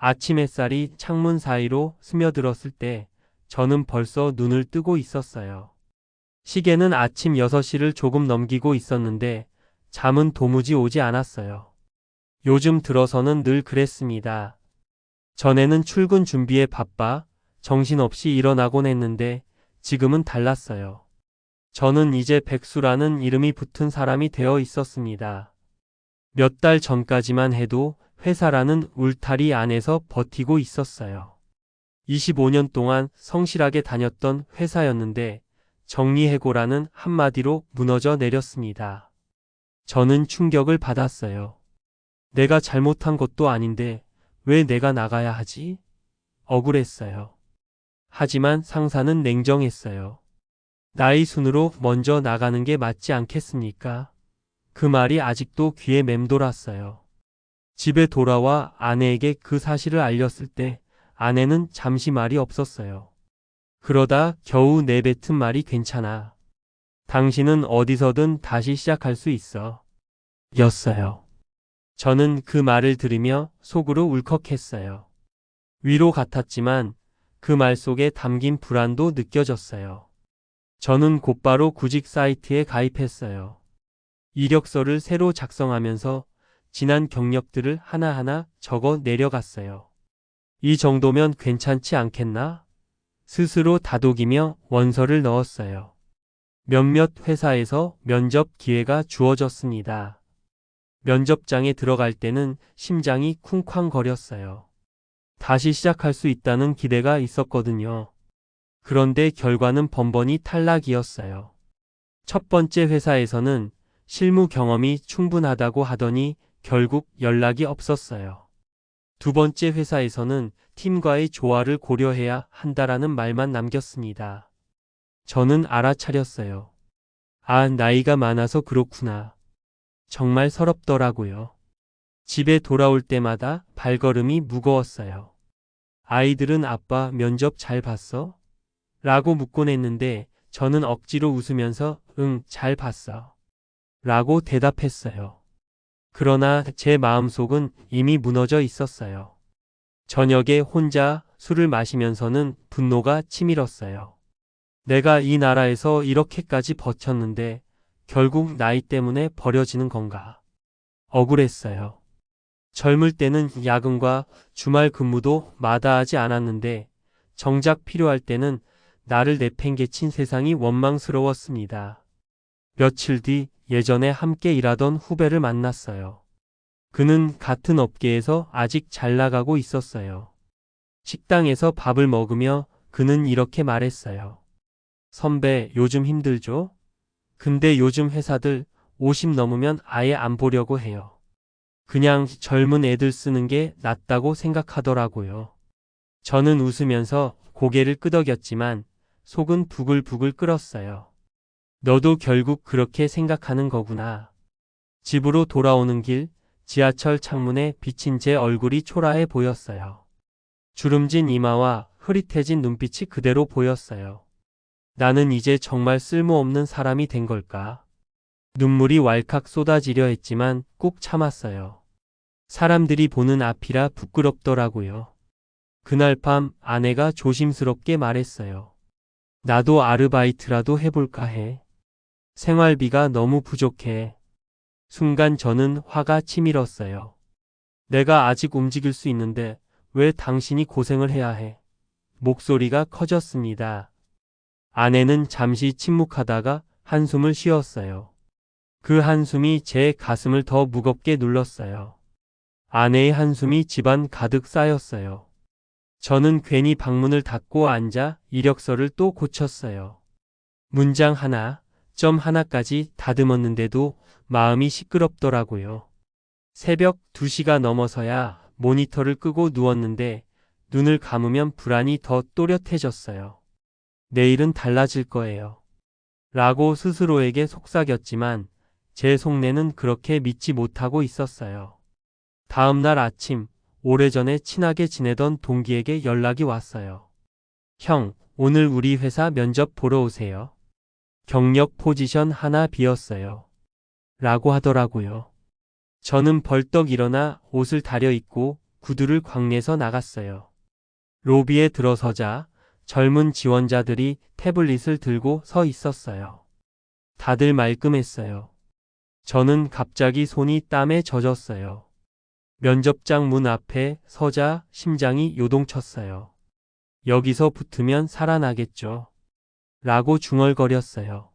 아침 햇살이 창문 사이로 스며들었을 때 저는 벌써 눈을 뜨고 있었어요. 시계는 아침 6시를 조금 넘기고 있었는데 잠은 도무지 오지 않았어요. 요즘 들어서는 늘 그랬습니다. 전에는 출근 준비에 바빠 정신없이 일어나곤 했는데 지금은 달랐어요. 저는 이제 백수라는 이름이 붙은 사람이 되어 있었습니다. 몇 달 전까지만 해도 회사라는 울타리 안에서 버티고 있었어요. 25년 동안 성실하게 다녔던 회사였는데 정리해고라는 한마디로 무너져 내렸습니다. 저는 충격을 받았어요. 내가 잘못한 것도 아닌데 왜 내가 나가야 하지? 억울했어요. 하지만 상사는 냉정했어요. 나이 순으로 먼저 나가는 게 맞지 않겠습니까? 그 말이 아직도 귀에 맴돌았어요. 집에 돌아와 아내에게 그 사실을 알렸을 때 아내는 잠시 말이 없었어요. 그러다 겨우 내뱉은 말이 괜찮아. 당신은 어디서든 다시 시작할 수 있어. 였어요. 저는 그 말을 들으며 속으로 울컥했어요. 위로 같았지만 그 말 속에 담긴 불안도 느껴졌어요. 저는 곧바로 구직 사이트에 가입했어요. 이력서를 새로 작성하면서 지난 경력들을 하나하나 적어 내려갔어요. 이 정도면 괜찮지 않겠나? 스스로 다독이며 원서를 넣었어요. 몇몇 회사에서 면접 기회가 주어졌습니다. 면접장에 들어갈 때는 심장이 쿵쾅거렸어요. 다시 시작할 수 있다는 기대가 있었거든요. 그런데 결과는 번번이 탈락이었어요. 첫 번째 회사에서는 실무 경험이 충분하다고 하더니 결국 연락이 없었어요. 두 번째 회사에서는 팀과의 조화를 고려해야 한다라는 말만 남겼습니다. 저는 알아차렸어요. 아, 나이가 많아서 그렇구나. 정말 서럽더라고요. 집에 돌아올 때마다 발걸음이 무거웠어요. 아이들은 아빠 면접 잘 봤어? 라고 묻곤 했는데 저는 억지로 웃으면서 응, 잘 봤어. 라고 대답했어요. 그러나 제 마음속은 이미 무너져 있었어요. 저녁에 혼자 술을 마시면서는 분노가 치밀었어요. 내가 이 나라에서 이렇게까지 버텼는데 결국 나이 때문에 버려지는 건가? 억울했어요. 젊을 때는 야근과 주말 근무도 마다하지 않았는데 정작 필요할 때는 나를 내팽개친 세상이 원망스러웠습니다. 며칠 뒤 예전에 함께 일하던 후배를 만났어요. 그는 같은 업계에서 아직 잘 나가고 있었어요. 식당에서 밥을 먹으며 그는 이렇게 말했어요. 선배, 요즘 힘들죠? 근데 요즘 회사들 50 넘으면 아예 안 보려고 해요. 그냥 젊은 애들 쓰는 게 낫다고 생각하더라고요. 저는 웃으면서 고개를 끄덕였지만 속은 부글부글 끓었어요. 너도 결국 그렇게 생각하는 거구나. 집으로 돌아오는 길, 지하철 창문에 비친 제 얼굴이 초라해 보였어요. 주름진 이마와 흐릿해진 눈빛이 그대로 보였어요. 나는 이제 정말 쓸모없는 사람이 된 걸까? 눈물이 왈칵 쏟아지려 했지만 꾹 참았어요. 사람들이 보는 앞이라 부끄럽더라고요. 그날 밤 아내가 조심스럽게 말했어요. 나도 아르바이트라도 해볼까 해. 생활비가 너무 부족해. 순간 저는 화가 치밀었어요. 내가 아직 움직일 수 있는데 왜 당신이 고생을 해야 해? 목소리가 커졌습니다. 아내는 잠시 침묵하다가 한숨을 쉬었어요. 그 한숨이 제 가슴을 더 무겁게 눌렀어요. 아내의 한숨이 집안 가득 쌓였어요. 저는 괜히 방문을 닫고 앉아 이력서를 또 고쳤어요. 문장 하나, 점 하나까지 다듬었는데도 마음이 시끄럽더라고요. 새벽 2시가 넘어서야 모니터를 끄고 누웠는데 눈을 감으면 불안이 더 또렷해졌어요. 내일은 달라질 거예요. 라고 스스로에게 속삭였지만 제 속내는 그렇게 믿지 못하고 있었어요. 다음 날 아침, 오래전에 친하게 지내던 동기에게 연락이 왔어요. 형, 오늘 우리 회사 면접 보러 오세요. 경력 포지션 하나 비었어요. 라고 하더라고요. 저는 벌떡 일어나 옷을 다려입고 구두를 광내서 나갔어요. 로비에 들어서자 젊은 지원자들이 태블릿을 들고 서 있었어요. 다들 말끔했어요. 저는 갑자기 손이 땀에 젖었어요. 면접장 문 앞에 서자 심장이 요동쳤어요. 여기서 붙으면 살아나겠죠. 라고 중얼거렸어요.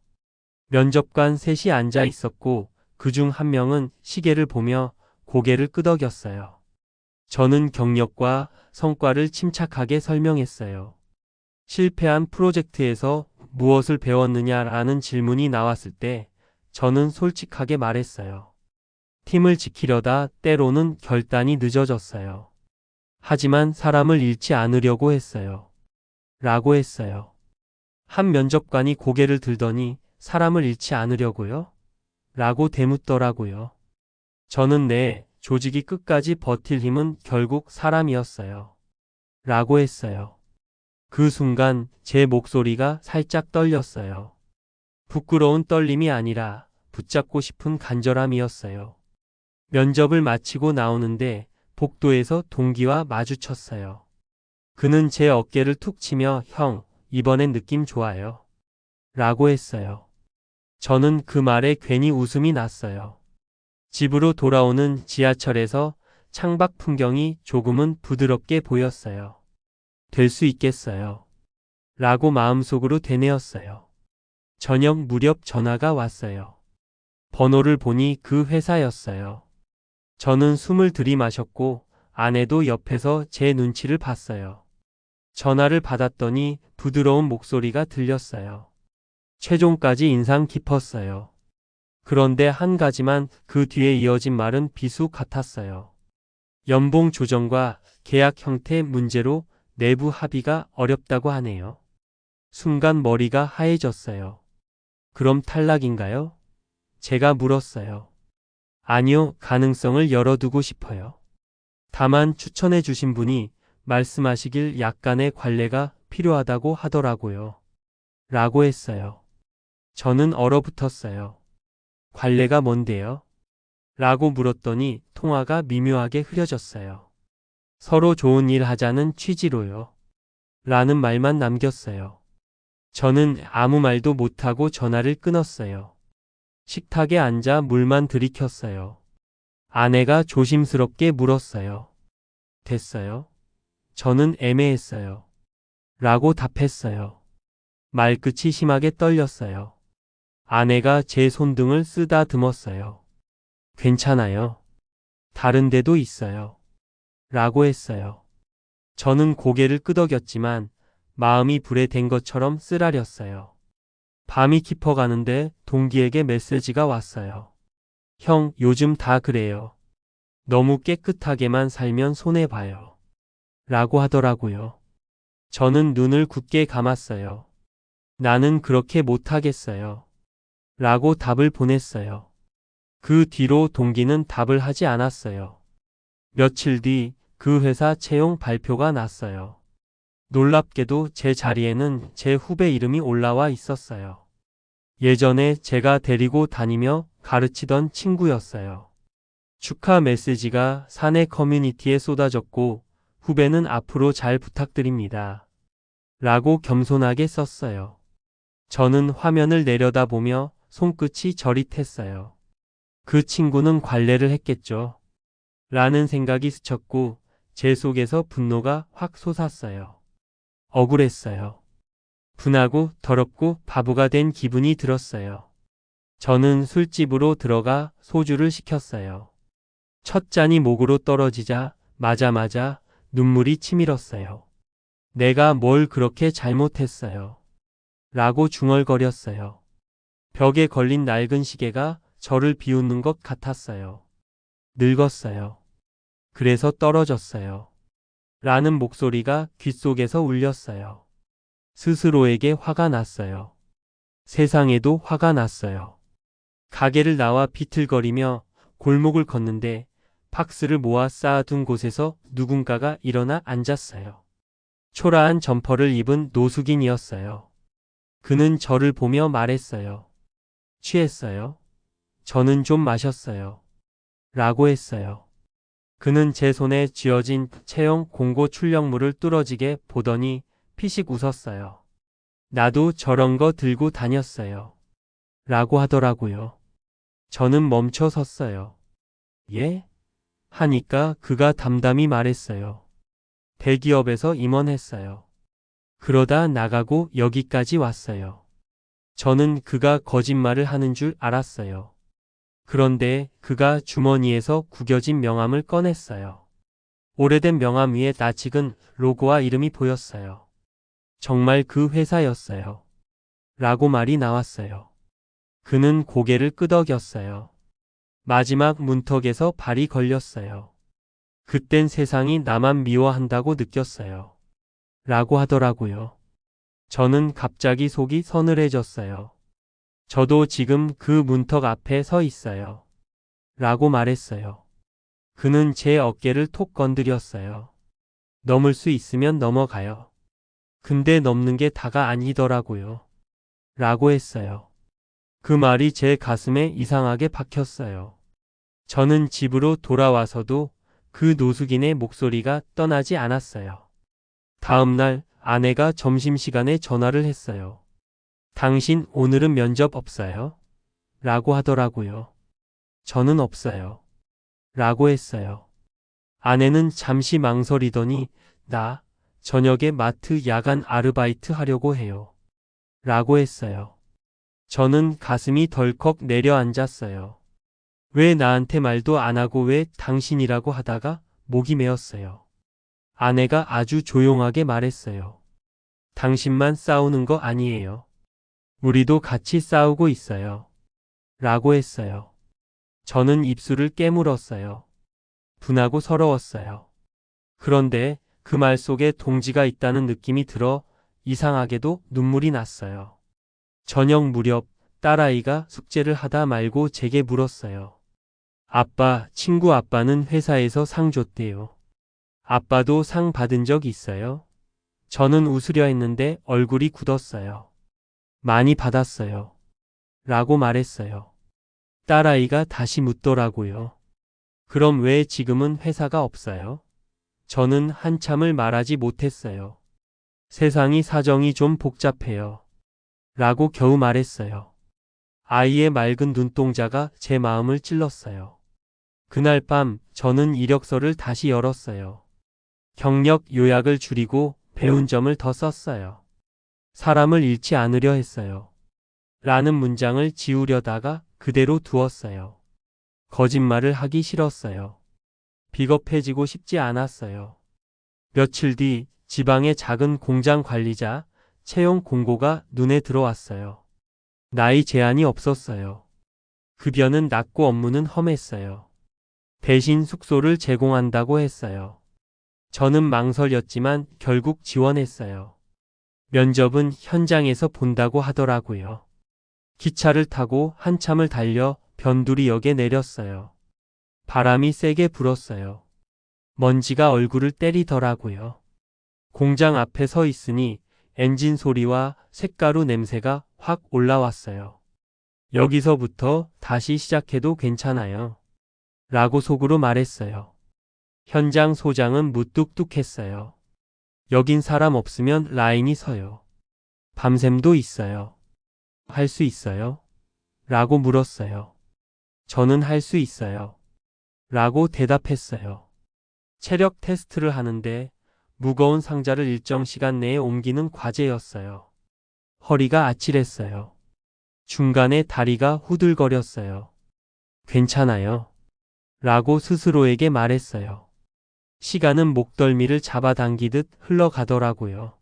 면접관 셋이 앉아 있었고 그중 한 명은 시계를 보며 고개를 끄덕였어요. 저는 경력과 성과를 침착하게 설명했어요. 실패한 프로젝트에서 무엇을 배웠느냐라는 질문이 나왔을 때 저는 솔직하게 말했어요. 팀을 지키려다 때로는 결단이 늦어졌어요. 하지만 사람을 잃지 않으려고 했어요. 라고 했어요. 한 면접관이 고개를 들더니 사람을 잃지 않으려고요? 라고 되묻더라고요. 저는 네, 조직이 끝까지 버틸 힘은 결국 사람이었어요. 라고 했어요. 그 순간 제 목소리가 살짝 떨렸어요. 부끄러운 떨림이 아니라 붙잡고 싶은 간절함이었어요. 면접을 마치고 나오는데 복도에서 동기와 마주쳤어요. 그는 제 어깨를 툭 치며 형, 이번엔 느낌 좋아요. 라고 했어요. 저는 그 말에 괜히 웃음이 났어요. 집으로 돌아오는 지하철에서 창밖 풍경이 조금은 부드럽게 보였어요. 될 수 있겠어요. 라고 마음속으로 되뇌었어요. 저녁 무렵 전화가 왔어요. 번호를 보니 그 회사였어요. 저는 숨을 들이마셨고 아내도 옆에서 제 눈치를 봤어요. 전화를 받았더니 부드러운 목소리가 들렸어요. 최종까지 인상 깊었어요. 그런데 한 가지만 그 뒤에 이어진 말은 비수 같았어요. 연봉 조정과 계약 형태 문제로 내부 합의가 어렵다고 하네요. 순간 머리가 하얘졌어요. 그럼 탈락인가요? 제가 물었어요. 아니요, 가능성을 열어두고 싶어요. 다만 추천해 주신 분이 말씀하시길 약간의 관례가 필요하다고 하더라고요. 라고 했어요. 저는 얼어붙었어요. 관례가 뭔데요? 라고 물었더니 통화가 미묘하게 흐려졌어요. 서로 좋은 일 하자는 취지로요. 라는 말만 남겼어요. 저는 아무 말도 못하고 전화를 끊었어요. 식탁에 앉아 물만 들이켰어요. 아내가 조심스럽게 물었어요. 됐어요? 저는 애매했어요. 라고 답했어요. 말끝이 심하게 떨렸어요. 아내가 제 손등을 쓰다듬었어요. 괜찮아요. 다른 데도 있어요. 라고 했어요. 저는 고개를 끄덕였지만 마음이 불에 댄 것처럼 쓰라렸어요. 밤이 깊어가는데 동기에게 메시지가 왔어요. 형, 요즘 다 그래요. 너무 깨끗하게만 살면 손해봐요. 라고 하더라고요. 저는 눈을 굳게 감았어요. 나는 그렇게 못하겠어요. 라고 답을 보냈어요. 그 뒤로 동기는 답을 하지 않았어요. 며칠 뒤 그 회사 채용 발표가 났어요. 놀랍게도 제 자리에는 제 후배 이름이 올라와 있었어요. 예전에 제가 데리고 다니며 가르치던 친구였어요. 축하 메시지가 사내 커뮤니티에 쏟아졌고 후배는 앞으로 잘 부탁드립니다. 라고 겸손하게 썼어요. 저는 화면을 내려다보며 손끝이 저릿했어요. 그 친구는 관례를 했겠죠. 라는 생각이 스쳤고 제 속에서 분노가 확 솟았어요. 억울했어요. 분하고 더럽고 바보가 된 기분이 들었어요. 저는 술집으로 들어가 소주를 시켰어요. 첫 잔이 목으로 떨어지자 맞아 눈물이 치밀었어요. 내가 뭘 그렇게 잘못했어요. 라고 중얼거렸어요. 벽에 걸린 낡은 시계가 저를 비웃는 것 같았어요. 늙었어요. 그래서 떨어졌어요. 라는 목소리가 귓속에서 울렸어요. 스스로에게 화가 났어요. 세상에도 화가 났어요. 가게를 나와 비틀거리며 골목을 걷는데 박스를 모아 쌓아둔 곳에서 누군가가 일어나 앉았어요. 초라한 점퍼를 입은 노숙인이었어요. 그는 저를 보며 말했어요. 취했어요? 저는 좀 마셨어요. 라고 했어요. 그는 제 손에 쥐어진 채용 공고 출력물을 뚫어지게 보더니 피식 웃었어요. 나도 저런 거 들고 다녔어요. 라고 하더라고요. 저는 멈춰 섰어요. 예? 하니까 그가 담담히 말했어요. 대기업에서 임원했어요. 그러다 나가고 여기까지 왔어요. 저는 그가 거짓말을 하는 줄 알았어요. 그런데 그가 주머니에서 구겨진 명함을 꺼냈어요. 오래된 명함 위에 낯익은 로고와 이름이 보였어요. 정말 그 회사였어요. 라고 말이 나왔어요. 그는 고개를 끄덕였어요. 마지막 문턱에서 발이 걸렸어요. 그땐 세상이 나만 미워한다고 느꼈어요. 라고 하더라고요. 저는 갑자기 속이 서늘해졌어요. 저도 지금 그 문턱 앞에 서 있어요. 라고 말했어요. 그는 제 어깨를 톡 건드렸어요. 넘을 수 있으면 넘어가요. 근데 넘는 게 다가 아니더라고요. 라고 했어요. 그 말이 제 가슴에 이상하게 박혔어요. 저는 집으로 돌아와서도 그 노숙인의 목소리가 떠나지 않았어요. 다음 날 아내가 점심시간에 전화를 했어요. 당신 오늘은 면접 없어요? 라고 하더라고요. 저는 없어요. 라고 했어요. 아내는 잠시 망설이더니 나 저녁에 마트 야간 아르바이트 하려고 해요. 라고 했어요. 저는 가슴이 덜컥 내려앉았어요. 왜 나한테 말도 안 하고 왜 당신이라고 하다가 목이 메었어요. 아내가 아주 조용하게 말했어요. 당신만 싸우는 거 아니에요. 우리도 같이 싸우고 있어요. 라고 했어요. 저는 입술을 깨물었어요. 분하고 서러웠어요. 그런데 그 말 속에 동지가 있다는 느낌이 들어 이상하게도 눈물이 났어요. 저녁 무렵 딸아이가 숙제를 하다 말고 제게 물었어요. 아빠, 친구 아빠는 회사에서 상 줬대요. 아빠도 상 받은 적 있어요? 저는 웃으려 했는데 얼굴이 굳었어요. 많이 받았어요. 라고 말했어요. 딸아이가 다시 묻더라고요. 그럼 왜 지금은 회사가 없어요? 저는 한참을 말하지 못했어요. 세상이 사정이 좀 복잡해요. 라고 겨우 말했어요. 아이의 맑은 눈동자가 제 마음을 찔렀어요. 그날 밤 저는 이력서를 다시 열었어요. 경력 요약을 줄이고 배운 점을 더 썼어요. 사람을 잃지 않으려 했어요. 라는 문장을 지우려다가 그대로 두었어요. 거짓말을 하기 싫었어요. 비겁해지고 싶지 않았어요. 며칠 뒤 지방의 작은 공장 관리자 채용 공고가 눈에 들어왔어요. 나이 제한이 없었어요. 급여는 낮고 업무는 험했어요. 대신 숙소를 제공한다고 했어요. 저는 망설였지만 결국 지원했어요. 면접은 현장에서 본다고 하더라고요. 기차를 타고 한참을 달려 변두리역에 내렸어요. 바람이 세게 불었어요. 먼지가 얼굴을 때리더라고요. 공장 앞에 서 있으니 엔진 소리와 쇳가루 냄새가 확 올라왔어요. 여기서부터 다시 시작해도 괜찮아요. 라고 속으로 말했어요. 현장 소장은 무뚝뚝했어요. 여긴 사람 없으면 라인이 서요. 밤샘도 있어요. 할 수 있어요? 라고 물었어요. 저는 할 수 있어요. 라고 대답했어요. 체력 테스트를 하는데 무거운 상자를 일정 시간 내에 옮기는 과제였어요. 허리가 아찔했어요. 중간에 다리가 후들거렸어요. 괜찮아요. 라고 스스로에게 말했어요. 시간은 목덜미를 잡아당기듯 흘러가더라고요.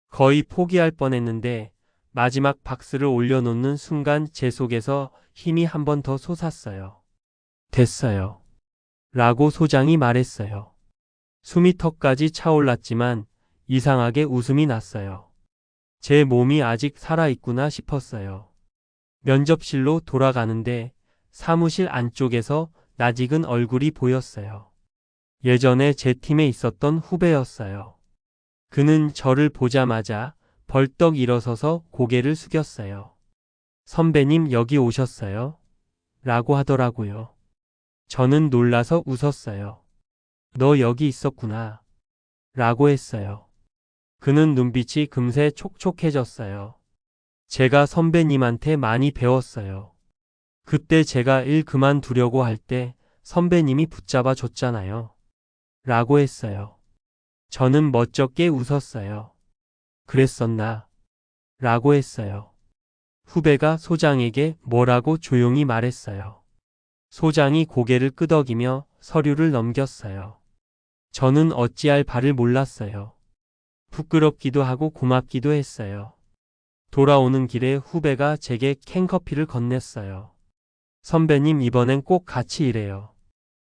거의 포기할 뻔했는데 마지막 박스를 올려놓는 순간 제 속에서 힘이 한 번 더 솟았어요. 됐어요. 라고 소장이 말했어요. 숨이 턱까지 차올랐지만 이상하게 웃음이 났어요. 제 몸이 아직 살아있구나 싶었어요. 면접실로 돌아가는데 사무실 안쪽에서 낯익은 얼굴이 보였어요. 예전에 제 팀에 있었던 후배였어요. 그는 저를 보자마자 벌떡 일어서서 고개를 숙였어요. 선배님 여기 오셨어요? 라고 하더라고요. 저는 놀라서 웃었어요. 너 여기 있었구나. 라고 했어요. 그는 눈빛이 금세 촉촉해졌어요. 제가 선배님한테 많이 배웠어요. 그때 제가 일 그만두려고 할 때 선배님이 붙잡아 줬잖아요. 라고 했어요. 저는 멋쩍게 웃었어요. 그랬었나? 라고 했어요. 후배가 소장에게 뭐라고 조용히 말했어요. 소장이 고개를 끄덕이며 서류를 넘겼어요. 저는 어찌할 바를 몰랐어요. 부끄럽기도 하고 고맙기도 했어요. 돌아오는 길에 후배가 제게 캔커피를 건넸어요. 선배님 이번엔 꼭 같이 일해요.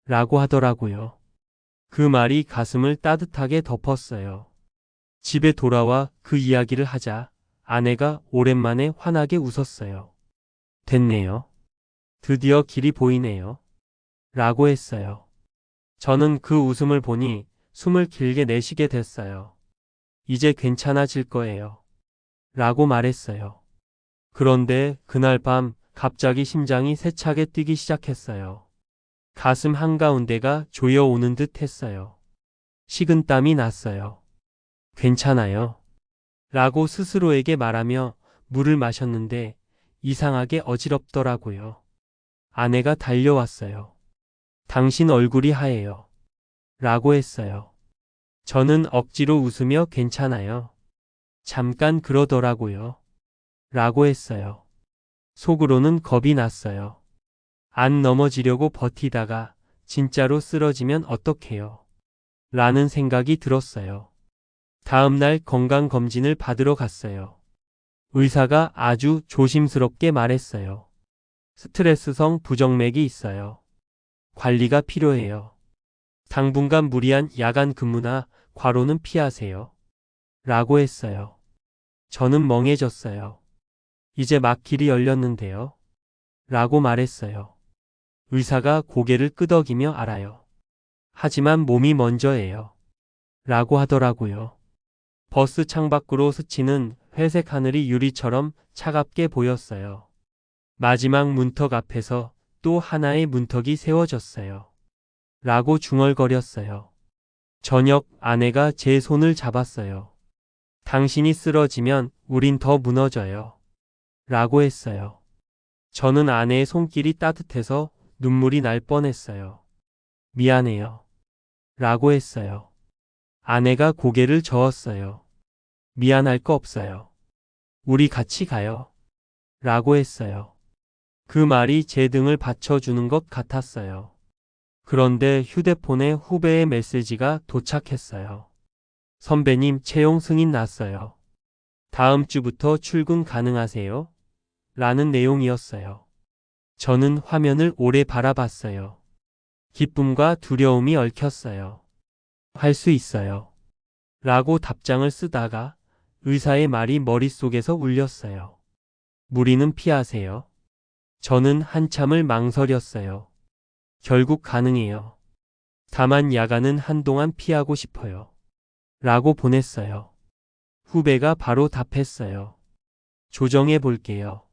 라고 하더라고요. 그 말이 가슴을 따뜻하게 덮었어요. 집에 돌아와 그 이야기를 하자 아내가 오랜만에 환하게 웃었어요. 됐네요. 드디어 길이 보이네요. 라고 했어요. 저는 그 웃음을 보니 숨을 길게 내쉬게 됐어요. 이제 괜찮아질 거예요. 라고 말했어요. 그런데 그날 밤 갑자기 심장이 세차게 뛰기 시작했어요. 가슴 한가운데가 조여오는 듯 했어요. 식은땀이 났어요. 괜찮아요. 라고 스스로에게 말하며 물을 마셨는데 이상하게 어지럽더라고요. 아내가 달려왔어요. 당신 얼굴이 하얘요. 라고 했어요. 저는 억지로 웃으며 괜찮아요. 잠깐 그러더라고요. 라고 했어요. 속으로는 겁이 났어요. 안 넘어지려고 버티다가 진짜로 쓰러지면 어떡해요. 라는 생각이 들었어요. 다음 날 건강검진을 받으러 갔어요. 의사가 아주 조심스럽게 말했어요. 스트레스성 부정맥이 있어요. 관리가 필요해요. 당분간 무리한 야간 근무나 과로는 피하세요. 라고 했어요. 저는 멍해졌어요. 이제 막 길이 열렸는데요. 라고 말했어요. 의사가 고개를 끄덕이며 알아요. 하지만 몸이 먼저예요. 라고 하더라고요. 버스 창밖으로 스치는 회색 하늘이 유리처럼 차갑게 보였어요. 마지막 문턱 앞에서 또 하나의 문턱이 세워졌어요. 라고 중얼거렸어요. 저녁 아내가 제 손을 잡았어요. 당신이 쓰러지면 우린 더 무너져요. 라고 했어요. 저는 아내의 손길이 따뜻해서 눈물이 날 뻔했어요. 미안해요. 라고 했어요. 아내가 고개를 저었어요. 미안할 거 없어요. 우리 같이 가요. 라고 했어요. 그 말이 제 등을 받쳐주는 것 같았어요. 그런데 휴대폰에 후배의 메시지가 도착했어요. 선배님 채용 승인 났어요. 다음 주부터 출근 가능하세요? 라는 내용이었어요. 저는 화면을 오래 바라봤어요. 기쁨과 두려움이 얽혔어요. 할 수 있어요. 라고 답장을 쓰다가 의사의 말이 머릿속에서 울렸어요. 무리는 피하세요. 저는 한참을 망설였어요. 결국 가능해요. 다만 야간은 한동안 피하고 싶어요. 라고 보냈어요. 후배가 바로 답했어요. 조정해 볼게요.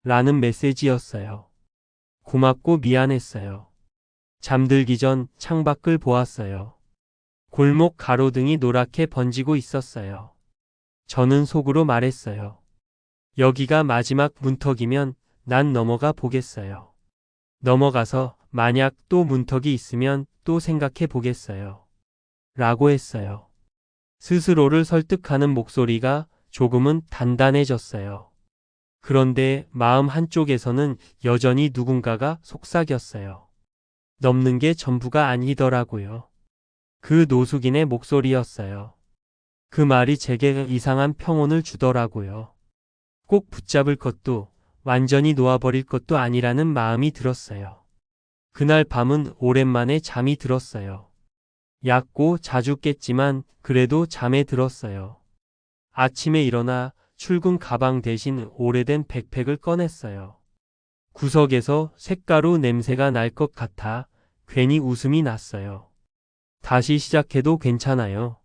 라는 메시지였어요. 고맙고 미안했어요. 잠들기 전 창밖을 보았어요. 골목 가로등이 노랗게 번지고 있었어요. 저는 속으로 말했어요. 여기가 마지막 문턱이면 난 넘어가 보겠어요. 넘어가서 만약 또 문턱이 있으면 또 생각해 보겠어요. 라고 했어요. 스스로를 설득하는 목소리가 조금은 단단해졌어요. 그런데 마음 한쪽에서는 여전히 누군가가 속삭였어요. 넘는 게 전부가 아니더라고요. 그 노숙인의 목소리였어요. 그 말이 제게 이상한 평온을 주더라고요. 꼭 붙잡을 것도 완전히 놓아버릴 것도 아니라는 마음이 들었어요. 그날 밤은 오랜만에 잠이 들었어요. 얕고 자주 깼지만 그래도 잠에 들었어요. 아침에 일어나 출근 가방 대신 오래된 백팩을 꺼냈어요. 구석에서 색가루 냄새가 날 것 같아 괜히 웃음이 났어요. 다시 시작해도 괜찮아요.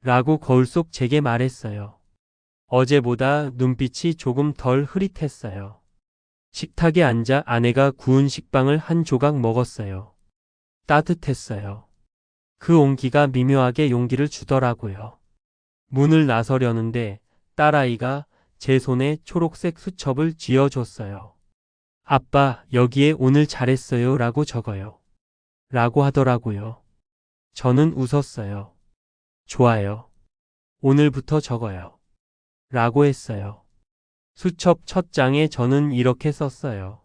라고 거울 속 제게 말했어요. 어제보다 눈빛이 조금 덜 흐릿했어요. 식탁에 앉아 아내가 구운 식빵을 한 조각 먹었어요. 따뜻했어요. 그 온기가 미묘하게 용기를 주더라고요. 문을 나서려는데 딸아이가 제 손에 초록색 수첩을 쥐어줬어요. 아빠, 여기에 오늘 잘했어요 라고 적어요. 라고 하더라고요. 저는 웃었어요. 좋아요. 오늘부터 적어요. 라고 했어요. 수첩 첫 장에 저는 이렇게 썼어요.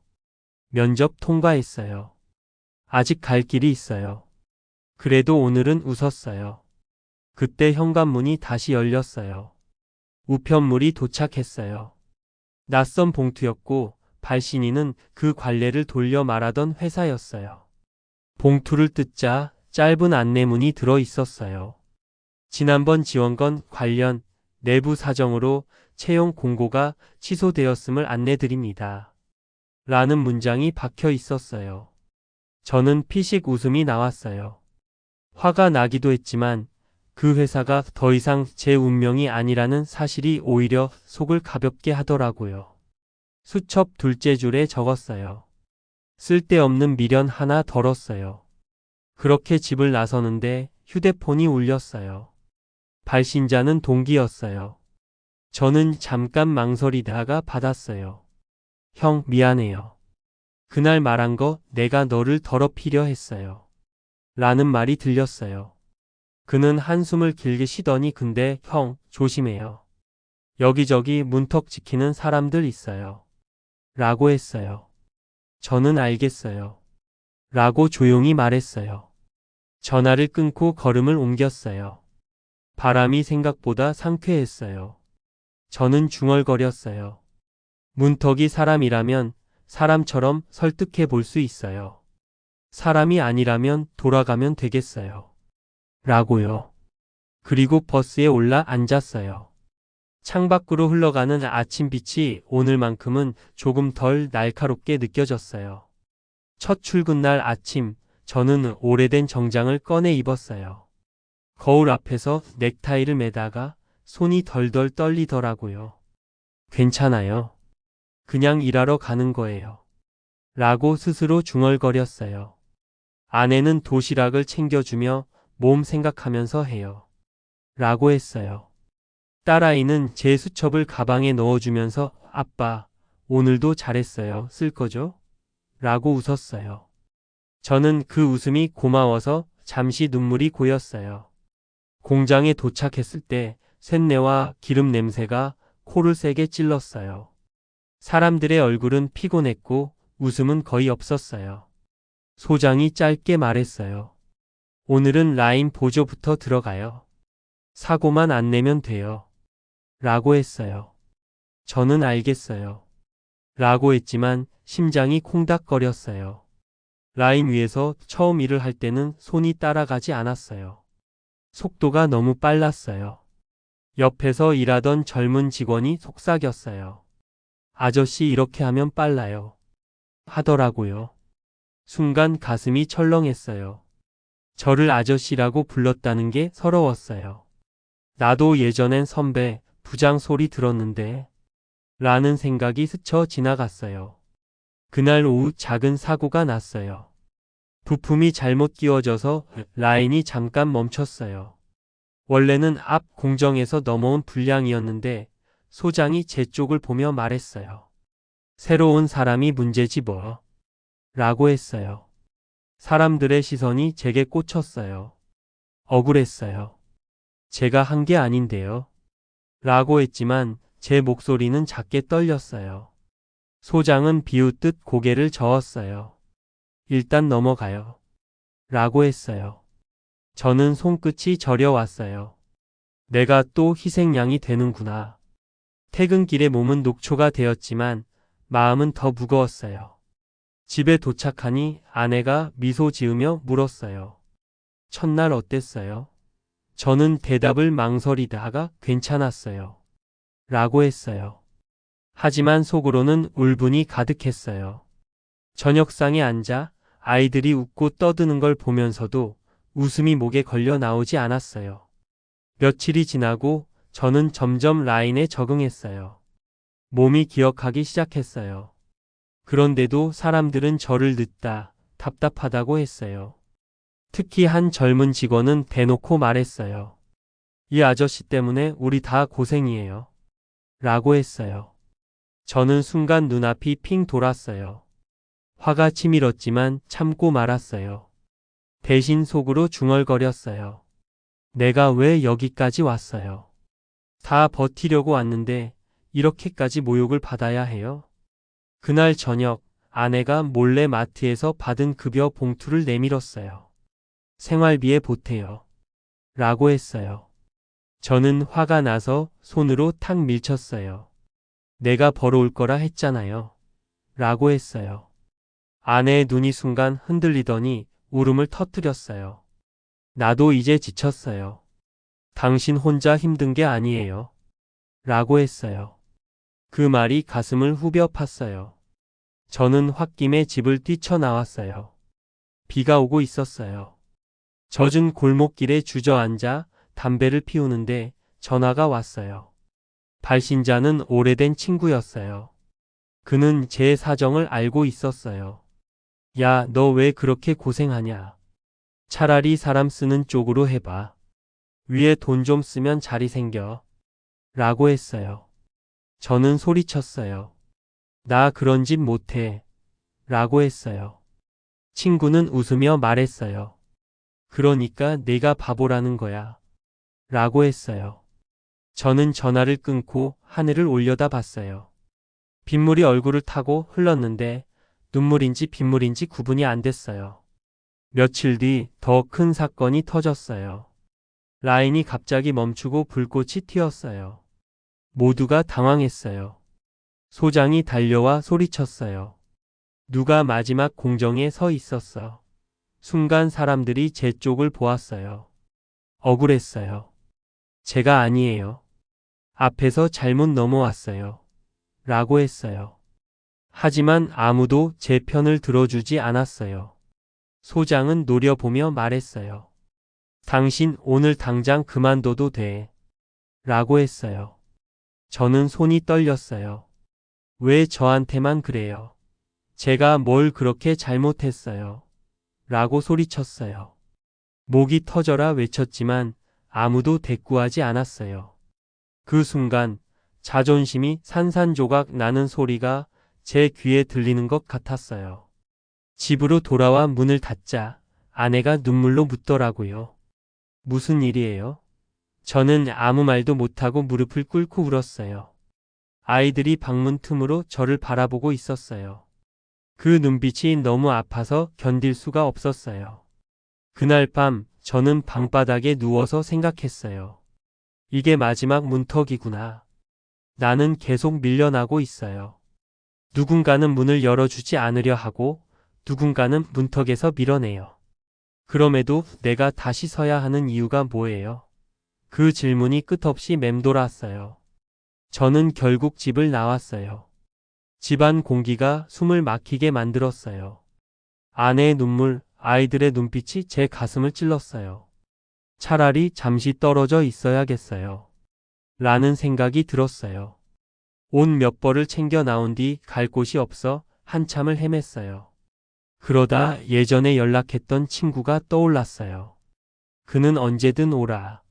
면접 통과했어요. 아직 갈 길이 있어요. 그래도 오늘은 웃었어요. 그때 현관문이 다시 열렸어요. 우편물이 도착했어요. 낯선 봉투였고 발신인은 그 관례를 돌려 말하던 회사였어요. 봉투를 뜯자 짧은 안내문이 들어 있었어요. 지난번 지원건 관련 내부 사정으로 채용 공고가 취소되었음을 안내드립니다. 라는 문장이 박혀 있었어요. 저는 피식 웃음이 나왔어요. 화가 나기도 했지만 그 회사가 더 이상 제 운명이 아니라는 사실이 오히려 속을 가볍게 하더라고요. 수첩 둘째 줄에 적었어요. 쓸데없는 미련 하나 덜었어요. 그렇게 집을 나서는데 휴대폰이 울렸어요. 발신자는 동기였어요. 저는 잠깐 망설이다가 받았어요. 형, 미안해요. 그날 말한 거 내가 너를 더럽히려 했어요. 라는 말이 들렸어요. 그는 한숨을 길게 쉬더니 근데 형, 조심해요. 여기저기 문턱 지키는 사람들 있어요. 라고 했어요. 저는 알겠어요. 라고 조용히 말했어요. 전화를 끊고 걸음을 옮겼어요. 바람이 생각보다 상쾌했어요. 저는 중얼거렸어요. 문턱이 사람이라면 사람처럼 설득해 볼 수 있어요. 사람이 아니라면 돌아가면 되겠어요. 라고요. 그리고 버스에 올라 앉았어요. 창밖으로 흘러가는 아침빛이 오늘만큼은 조금 덜 날카롭게 느껴졌어요. 첫 출근날 아침, 저는 오래된 정장을 꺼내 입었어요. 거울 앞에서 넥타이를 매다가 손이 덜덜 떨리더라고요. 괜찮아요. 그냥 일하러 가는 거예요. 라고 스스로 중얼거렸어요. 아내는 도시락을 챙겨주며 몸 생각하면서 해요. 라고 했어요. 딸아이는 제 수첩을 가방에 넣어주면서 아빠, 오늘도 잘했어요. 쓸 거죠? 라고 웃었어요. 저는 그 웃음이 고마워서 잠시 눈물이 고였어요. 공장에 도착했을 때 쇳내와 기름 냄새가 코를 세게 찔렀어요. 사람들의 얼굴은 피곤했고 웃음은 거의 없었어요. 소장이 짧게 말했어요. 오늘은 라인 보조부터 들어가요. 사고만 안 내면 돼요. 라고 했어요. 저는 알겠어요. 라고 했지만 심장이 콩닥거렸어요. 라인 위에서 처음 일을 할 때는 손이 따라가지 않았어요. 속도가 너무 빨랐어요. 옆에서 일하던 젊은 직원이 속삭였어요. 아저씨 이렇게 하면 빨라요. 하더라고요. 순간 가슴이 철렁했어요. 저를 아저씨라고 불렀다는 게 서러웠어요. 나도 예전엔 선배, 부장 소리 들었는데 라는 생각이 스쳐 지나갔어요. 그날 오후 작은 사고가 났어요. 부품이 잘못 끼워져서 라인이 잠깐 멈췄어요. 원래는 앞 공정에서 넘어온 불량이었는데 소장이 제 쪽을 보며 말했어요. 새로운 사람이 문제지 뭐. 라고 했어요. 사람들의 시선이 제게 꽂혔어요. 억울했어요. 제가 한 게 아닌데요. 라고 했지만 제 목소리는 작게 떨렸어요. 소장은 비웃듯 고개를 저었어요. 일단 넘어가요. 라고 했어요. 저는 손끝이 저려왔어요. 내가 또 희생양이 되는구나. 퇴근길에 몸은 녹초가 되었지만 마음은 더 무거웠어요. 집에 도착하니 아내가 미소 지으며 물었어요. 첫날 어땠어요? 저는 대답을 망설이다가 괜찮았어요. 라고 했어요. 하지만 속으로는 울분이 가득했어요. 저녁상에 앉아 아이들이 웃고 떠드는 걸 보면서도 웃음이 목에 걸려 나오지 않았어요. 며칠이 지나고 저는 점점 라인에 적응했어요. 몸이 기억하기 시작했어요. 그런데도 사람들은 저를 늦다, 답답하다고 했어요. 특히 한 젊은 직원은 대놓고 말했어요. 이 아저씨 때문에 우리 다 고생이에요. 라고 했어요. 저는 순간 눈앞이 핑 돌았어요. 화가 치밀었지만 참고 말았어요. 대신 속으로 중얼거렸어요. 내가 왜 여기까지 왔어요? 다 버티려고 왔는데 이렇게까지 모욕을 받아야 해요? 그날 저녁 아내가 몰래 마트에서 받은 급여 봉투를 내밀었어요. 생활비에 보태요. 라고 했어요. 저는 화가 나서 손으로 탁 밀쳤어요. 내가 벌어올 거라 했잖아요. 라고 했어요. 아내의 눈이 순간 흔들리더니 울음을 터뜨렸어요. 나도 이제 지쳤어요. 당신 혼자 힘든 게 아니에요. 라고 했어요. 그 말이 가슴을 후벼 팠어요. 저는 홧김에 집을 뛰쳐나왔어요. 비가 오고 있었어요. 젖은 골목길에 주저앉아 담배를 피우는데 전화가 왔어요. 발신자는 오래된 친구였어요. 그는 제 사정을 알고 있었어요. 야, 너 왜 그렇게 고생하냐? 차라리 사람 쓰는 쪽으로 해봐. 위에 돈 좀 쓰면 자리 생겨. 라고 했어요. 저는 소리쳤어요. 나 그런 짓 못해. 라고 했어요. 친구는 웃으며 말했어요. 그러니까 내가 바보라는 거야. 라고 했어요. 저는 전화를 끊고 하늘을 올려다 봤어요. 빗물이 얼굴을 타고 흘렀는데 눈물인지 빗물인지 구분이 안 됐어요. 며칠 뒤 더 큰 사건이 터졌어요. 라인이 갑자기 멈추고 불꽃이 튀었어요. 모두가 당황했어요. 소장이 달려와 소리쳤어요. 누가 마지막 공정에 서 있었어. 순간 사람들이 제 쪽을 보았어요. 억울했어요. 제가 아니에요. 앞에서 잘못 넘어왔어요. 라고 했어요. 하지만 아무도 제 편을 들어주지 않았어요. 소장은 노려보며 말했어요. 당신 오늘 당장 그만둬도 돼. 라고 했어요. 저는 손이 떨렸어요. 왜 저한테만 그래요? 제가 뭘 그렇게 잘못했어요? 라고 소리쳤어요. 목이 터져라 외쳤지만 아무도 대꾸하지 않았어요. 그 순간 자존심이 산산조각 나는 소리가 제 귀에 들리는 것 같았어요. 집으로 돌아와 문을 닫자 아내가 눈물로 묻더라고요. 무슨 일이에요? 저는 아무 말도 못하고 무릎을 꿇고 울었어요. 아이들이 방문 틈으로 저를 바라보고 있었어요. 그 눈빛이 너무 아파서 견딜 수가 없었어요. 그날 밤 저는 방바닥에 누워서 생각했어요. 이게 마지막 문턱이구나. 나는 계속 밀려나고 있어요. 누군가는 문을 열어주지 않으려 하고 누군가는 문턱에서 밀어내요. 그럼에도 내가 다시 서야 하는 이유가 뭐예요? 그 질문이 끝없이 맴돌았어요. 저는 결국 집을 나왔어요. 집안 공기가 숨을 막히게 만들었어요. 아내의 눈물, 아이들의 눈빛이 제 가슴을 찔렀어요. 차라리 잠시 떨어져 있어야겠어요. 라는 생각이 들었어요. 옷 몇 벌을 챙겨 나온 뒤 갈 곳이 없어 한참을 헤맸어요. 그러다 예전에 연락했던 친구가 떠올랐어요. 그는 언제든 오라.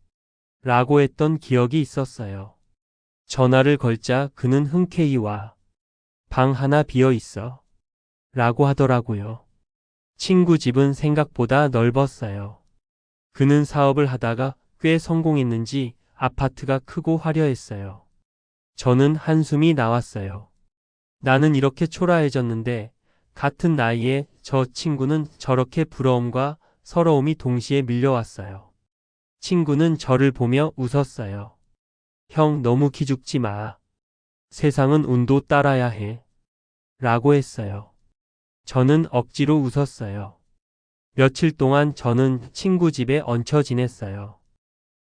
라고 했던 기억이 있었어요. 전화를 걸자 그는 흔쾌히 와. 방 하나 비어 있어. 라고 하더라고요. 친구 집은 생각보다 넓었어요. 그는 사업을 하다가 꽤 성공했는지 아파트가 크고 화려했어요. 저는 한숨이 나왔어요. 나는 이렇게 초라해졌는데 같은 나이에 저 친구는 저렇게 부러움과 서러움이 동시에 밀려왔어요. 친구는 저를 보며 웃었어요. 형 너무 기죽지 마. 세상은 운도 따라야 해. 라고 했어요. 저는 억지로 웃었어요. 며칠 동안 저는 친구 집에 얹혀 지냈어요.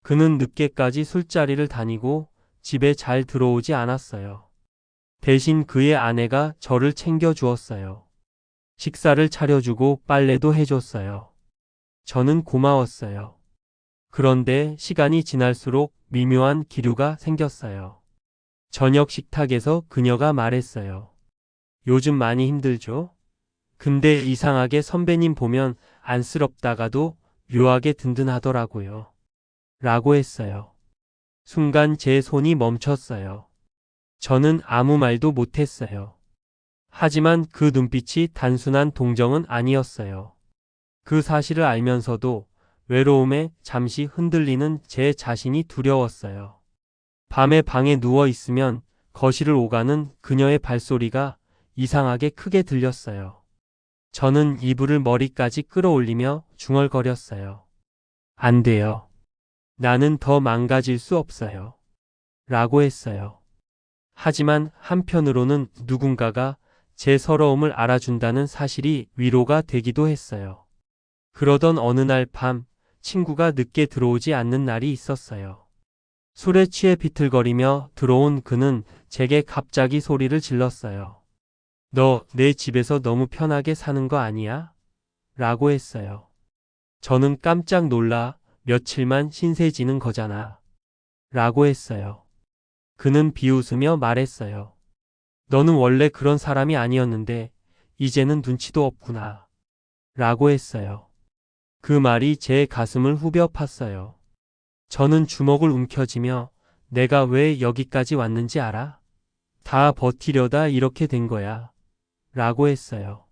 그는 늦게까지 술자리를 다니고 집에 잘 들어오지 않았어요. 대신 그의 아내가 저를 챙겨주었어요. 식사를 차려주고 빨래도 해줬어요. 저는 고마웠어요. 그런데 시간이 지날수록 미묘한 기류가 생겼어요. 저녁 식탁에서 그녀가 말했어요. 요즘 많이 힘들죠? 근데 이상하게 선배님 보면 안쓰럽다가도 묘하게 든든하더라고요. 라고 했어요. 순간 제 손이 멈췄어요. 저는 아무 말도 못했어요. 하지만 그 눈빛이 단순한 동정은 아니었어요. 그 사실을 알면서도 외로움에 잠시 흔들리는 제 자신이 두려웠어요. 밤에 방에 누워 있으면 거실을 오가는 그녀의 발소리가 이상하게 크게 들렸어요. 저는 이불을 머리까지 끌어올리며 중얼거렸어요. 안 돼요. 나는 더 망가질 수 없어요. 라고 했어요. 하지만 한편으로는 누군가가 제 서러움을 알아준다는 사실이 위로가 되기도 했어요. 그러던 어느 날 밤, 친구가 늦게 들어오지 않는 날이 있었어요. 술에 취해 비틀거리며 들어온 그는 제게 갑자기 소리를 질렀어요. 너 내 집에서 너무 편하게 사는 거 아니야? 라고 했어요. 저는 깜짝 놀라 며칠만 신세 지는 거잖아. 라고 했어요. 그는 비웃으며 말했어요. 너는 원래 그런 사람이 아니었는데 이제는 눈치도 없구나. 라고 했어요. 그 말이 제 가슴을 후벼 팠어요. 저는 주먹을 움켜쥐며 내가 왜 여기까지 왔는지 알아? 다 버티려다 이렇게 된 거야. 라고 했어요.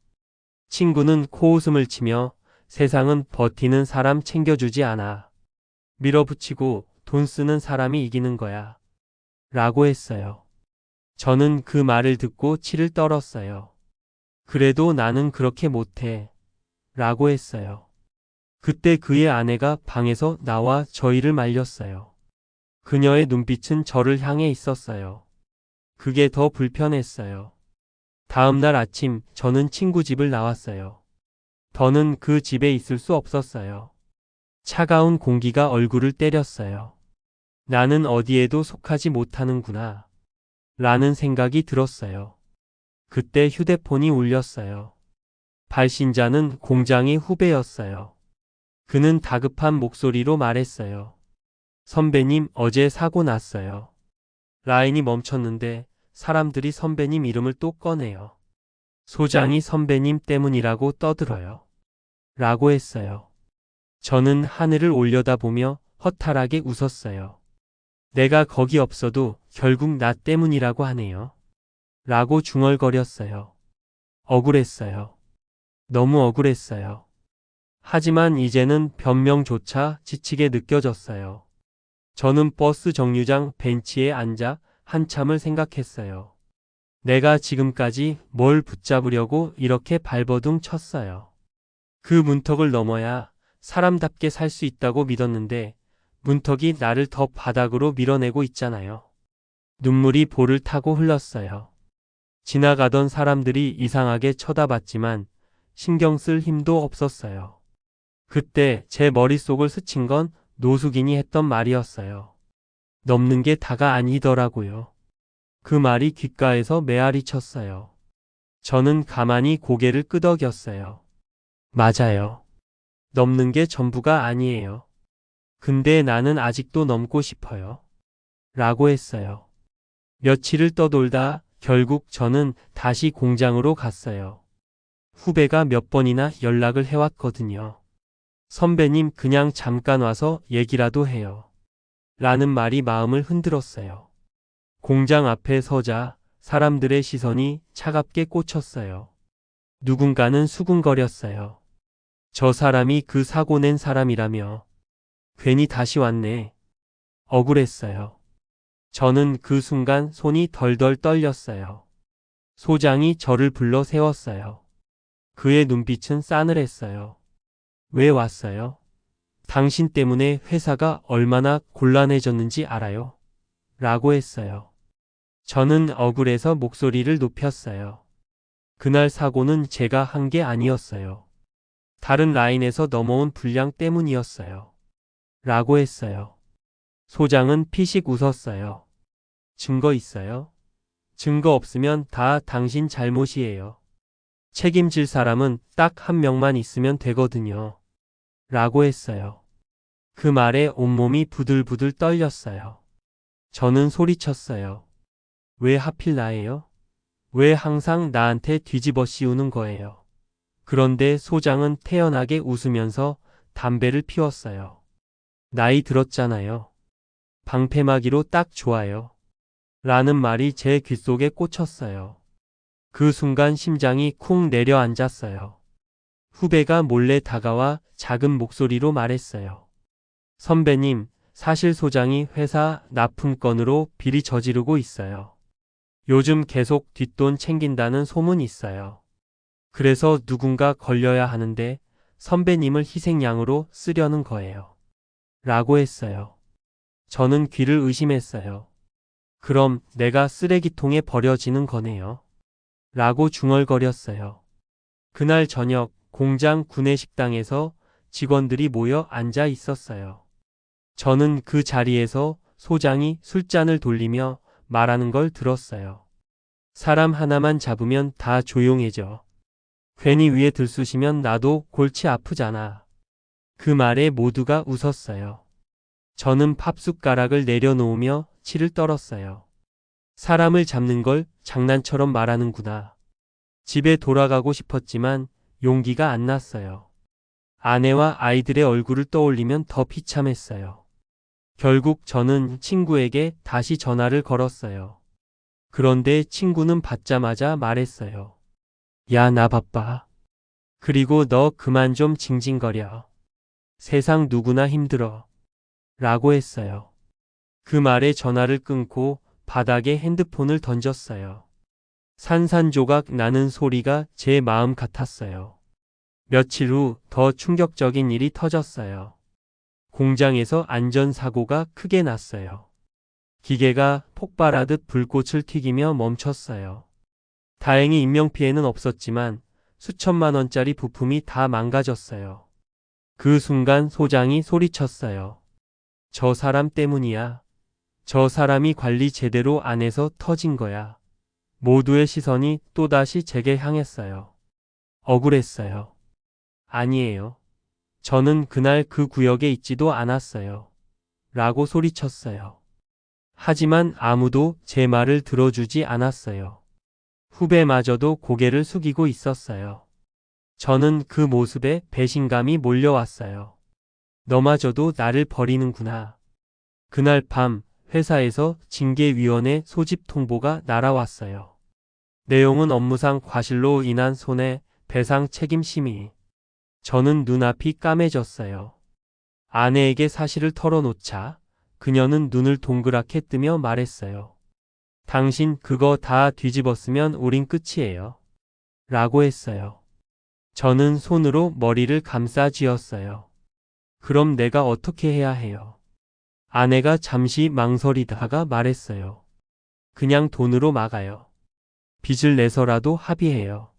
친구는 코웃음을 치며 세상은 버티는 사람 챙겨주지 않아. 밀어붙이고 돈 쓰는 사람이 이기는 거야. 라고 했어요. 저는 그 말을 듣고 치를 떨었어요. 그래도 나는 그렇게 못해. 라고 했어요. 그때 그의 아내가 방에서 나와 저희를 말렸어요. 그녀의 눈빛은 저를 향해 있었어요. 그게 더 불편했어요. 다음 날 아침 저는 친구 집을 나왔어요. 더는 그 집에 있을 수 없었어요. 차가운 공기가 얼굴을 때렸어요. 나는 어디에도 속하지 못하는구나. 라는 생각이 들었어요. 그때 휴대폰이 울렸어요. 발신자는 공장의 후배였어요. 그는 다급한 목소리로 말했어요. 선배님, 어제 사고 났어요. 라인이 멈췄는데 사람들이 선배님 이름을 또 꺼내요. 소장이 선배님 때문이라고 떠들어요. 라고 했어요. 저는 하늘을 올려다보며 허탈하게 웃었어요. 내가 거기 없어도 결국 나 때문이라고 하네요. 라고 중얼거렸어요. 억울했어요. 너무 억울했어요. 하지만 이제는 변명조차 지치게 느껴졌어요. 저는 버스 정류장 벤치에 앉아 한참을 생각했어요. 내가 지금까지 뭘 붙잡으려고 이렇게 발버둥 쳤어요. 그 문턱을 넘어야 사람답게 살 수 있다고 믿었는데 문턱이 나를 더 바닥으로 밀어내고 있잖아요. 눈물이 볼을 타고 흘렀어요. 지나가던 사람들이 이상하게 쳐다봤지만 신경 쓸 힘도 없었어요. 그때 제 머릿속을 스친 건 노숙인이 했던 말이었어요. 넘는 게 다가 아니더라고요. 그 말이 귓가에서 메아리 쳤어요. 저는 가만히 고개를 끄덕였어요. 맞아요. 넘는 게 전부가 아니에요. 근데 나는 아직도 넘고 싶어요. 라고 했어요. 며칠을 떠돌다 결국 저는 다시 공장으로 갔어요. 후배가 몇 번이나 연락을 해왔거든요. 선배님 그냥 잠깐 와서 얘기라도 해요. 라는 말이 마음을 흔들었어요. 공장 앞에 서자 사람들의 시선이 차갑게 꽂혔어요. 누군가는 수군거렸어요. 저 사람이 그 사고 낸 사람이라며. 괜히 다시 왔네. 억울했어요. 저는 그 순간 손이 덜덜 떨렸어요. 소장이 저를 불러 세웠어요. 그의 눈빛은 싸늘했어요. 왜 왔어요? 당신 때문에 회사가 얼마나 곤란해졌는지 알아요? 라고 했어요. 저는 억울해서 목소리를 높였어요. 그날 사고는 제가 한 게 아니었어요. 다른 라인에서 넘어온 불량 때문이었어요. 라고 했어요. 소장은 피식 웃었어요. 증거 있어요? 증거 없으면 다 당신 잘못이에요. 책임질 사람은 딱 한 명만 있으면 되거든요. 라고 했어요. 그 말에 온몸이 부들부들 떨렸어요. 저는 소리쳤어요. 왜 하필 나예요? 왜 항상 나한테 뒤집어 씌우는 거예요? 그런데 소장은 태연하게 웃으면서 담배를 피웠어요. 나이 들었잖아요. 방패막이로 딱 좋아요. 라는 말이 제 귓속에 꽂혔어요. 그 순간 심장이 쿵 내려앉았어요. 후배가 몰래 다가와 작은 목소리로 말했어요. 선배님, 사실 소장이 회사 납품건으로 비리 저지르고 있어요. 요즘 계속 뒷돈 챙긴다는 소문이 있어요. 그래서 누군가 걸려야 하는데 선배님을 희생양으로 쓰려는 거예요. 라고 했어요. 저는 귀를 의심했어요. 그럼 내가 쓰레기통에 버려지는 거네요. 라고 중얼거렸어요. 그날 저녁 공장 구내식당에서 직원들이 모여 앉아 있었어요. 저는 그 자리에서 소장이 술잔을 돌리며 말하는 걸 들었어요. 사람 하나만 잡으면 다 조용해져. 괜히 위에 들쑤시면 나도 골치 아프잖아. 그 말에 모두가 웃었어요. 저는 팝숟가락을 내려놓으며 치를 떨었어요. 사람을 잡는 걸 장난처럼 말하는구나. 집에 돌아가고 싶었지만 용기가 안 났어요. 아내와 아이들의 얼굴을 떠올리면 더 비참했어요. 결국 저는 친구에게 다시 전화를 걸었어요. 그런데 친구는 받자마자 말했어요. 야, 나 바빠. 그리고 너 그만 좀 징징거려. 세상 누구나 힘들어. 라고 했어요. 그 말에 전화를 끊고 바닥에 핸드폰을 던졌어요. 산산조각 나는 소리가 제 마음 같았어요. 며칠 후 더 충격적인 일이 터졌어요. 공장에서 안전사고가 크게 났어요. 기계가 폭발하듯 불꽃을 튀기며 멈췄어요. 다행히 인명피해는 없었지만 수천만 원짜리 부품이 다 망가졌어요. 그 순간 소장이 소리쳤어요. 저 사람 때문이야. 저 사람이 관리 제대로 안 해서 터진 거야. 모두의 시선이 또다시 제게 향했어요. 억울했어요. 아니에요. 저는 그날 그 구역에 있지도 않았어요. 라고 소리쳤어요. 하지만 아무도 제 말을 들어주지 않았어요. 후배마저도 고개를 숙이고 있었어요. 저는 그 모습에 배신감이 몰려왔어요. 너마저도 나를 버리는구나. 그날 밤 회사에서 징계위원회 소집 통보가 날아왔어요. 내용은 업무상 과실로 인한 손해 배상 책임 심의. 저는 눈앞이 까매졌어요. 아내에게 사실을 털어놓자 그녀는 눈을 동그랗게 뜨며 말했어요. 당신 그거 다 뒤집었으면 우린 끝이에요. 라고 했어요. 저는 손으로 머리를 감싸 쥐었어요. 그럼 내가 어떻게 해야 해요? 아내가 잠시 망설이다가 말했어요. 그냥 돈으로 막아요. 빚을 내서라도 합의해요.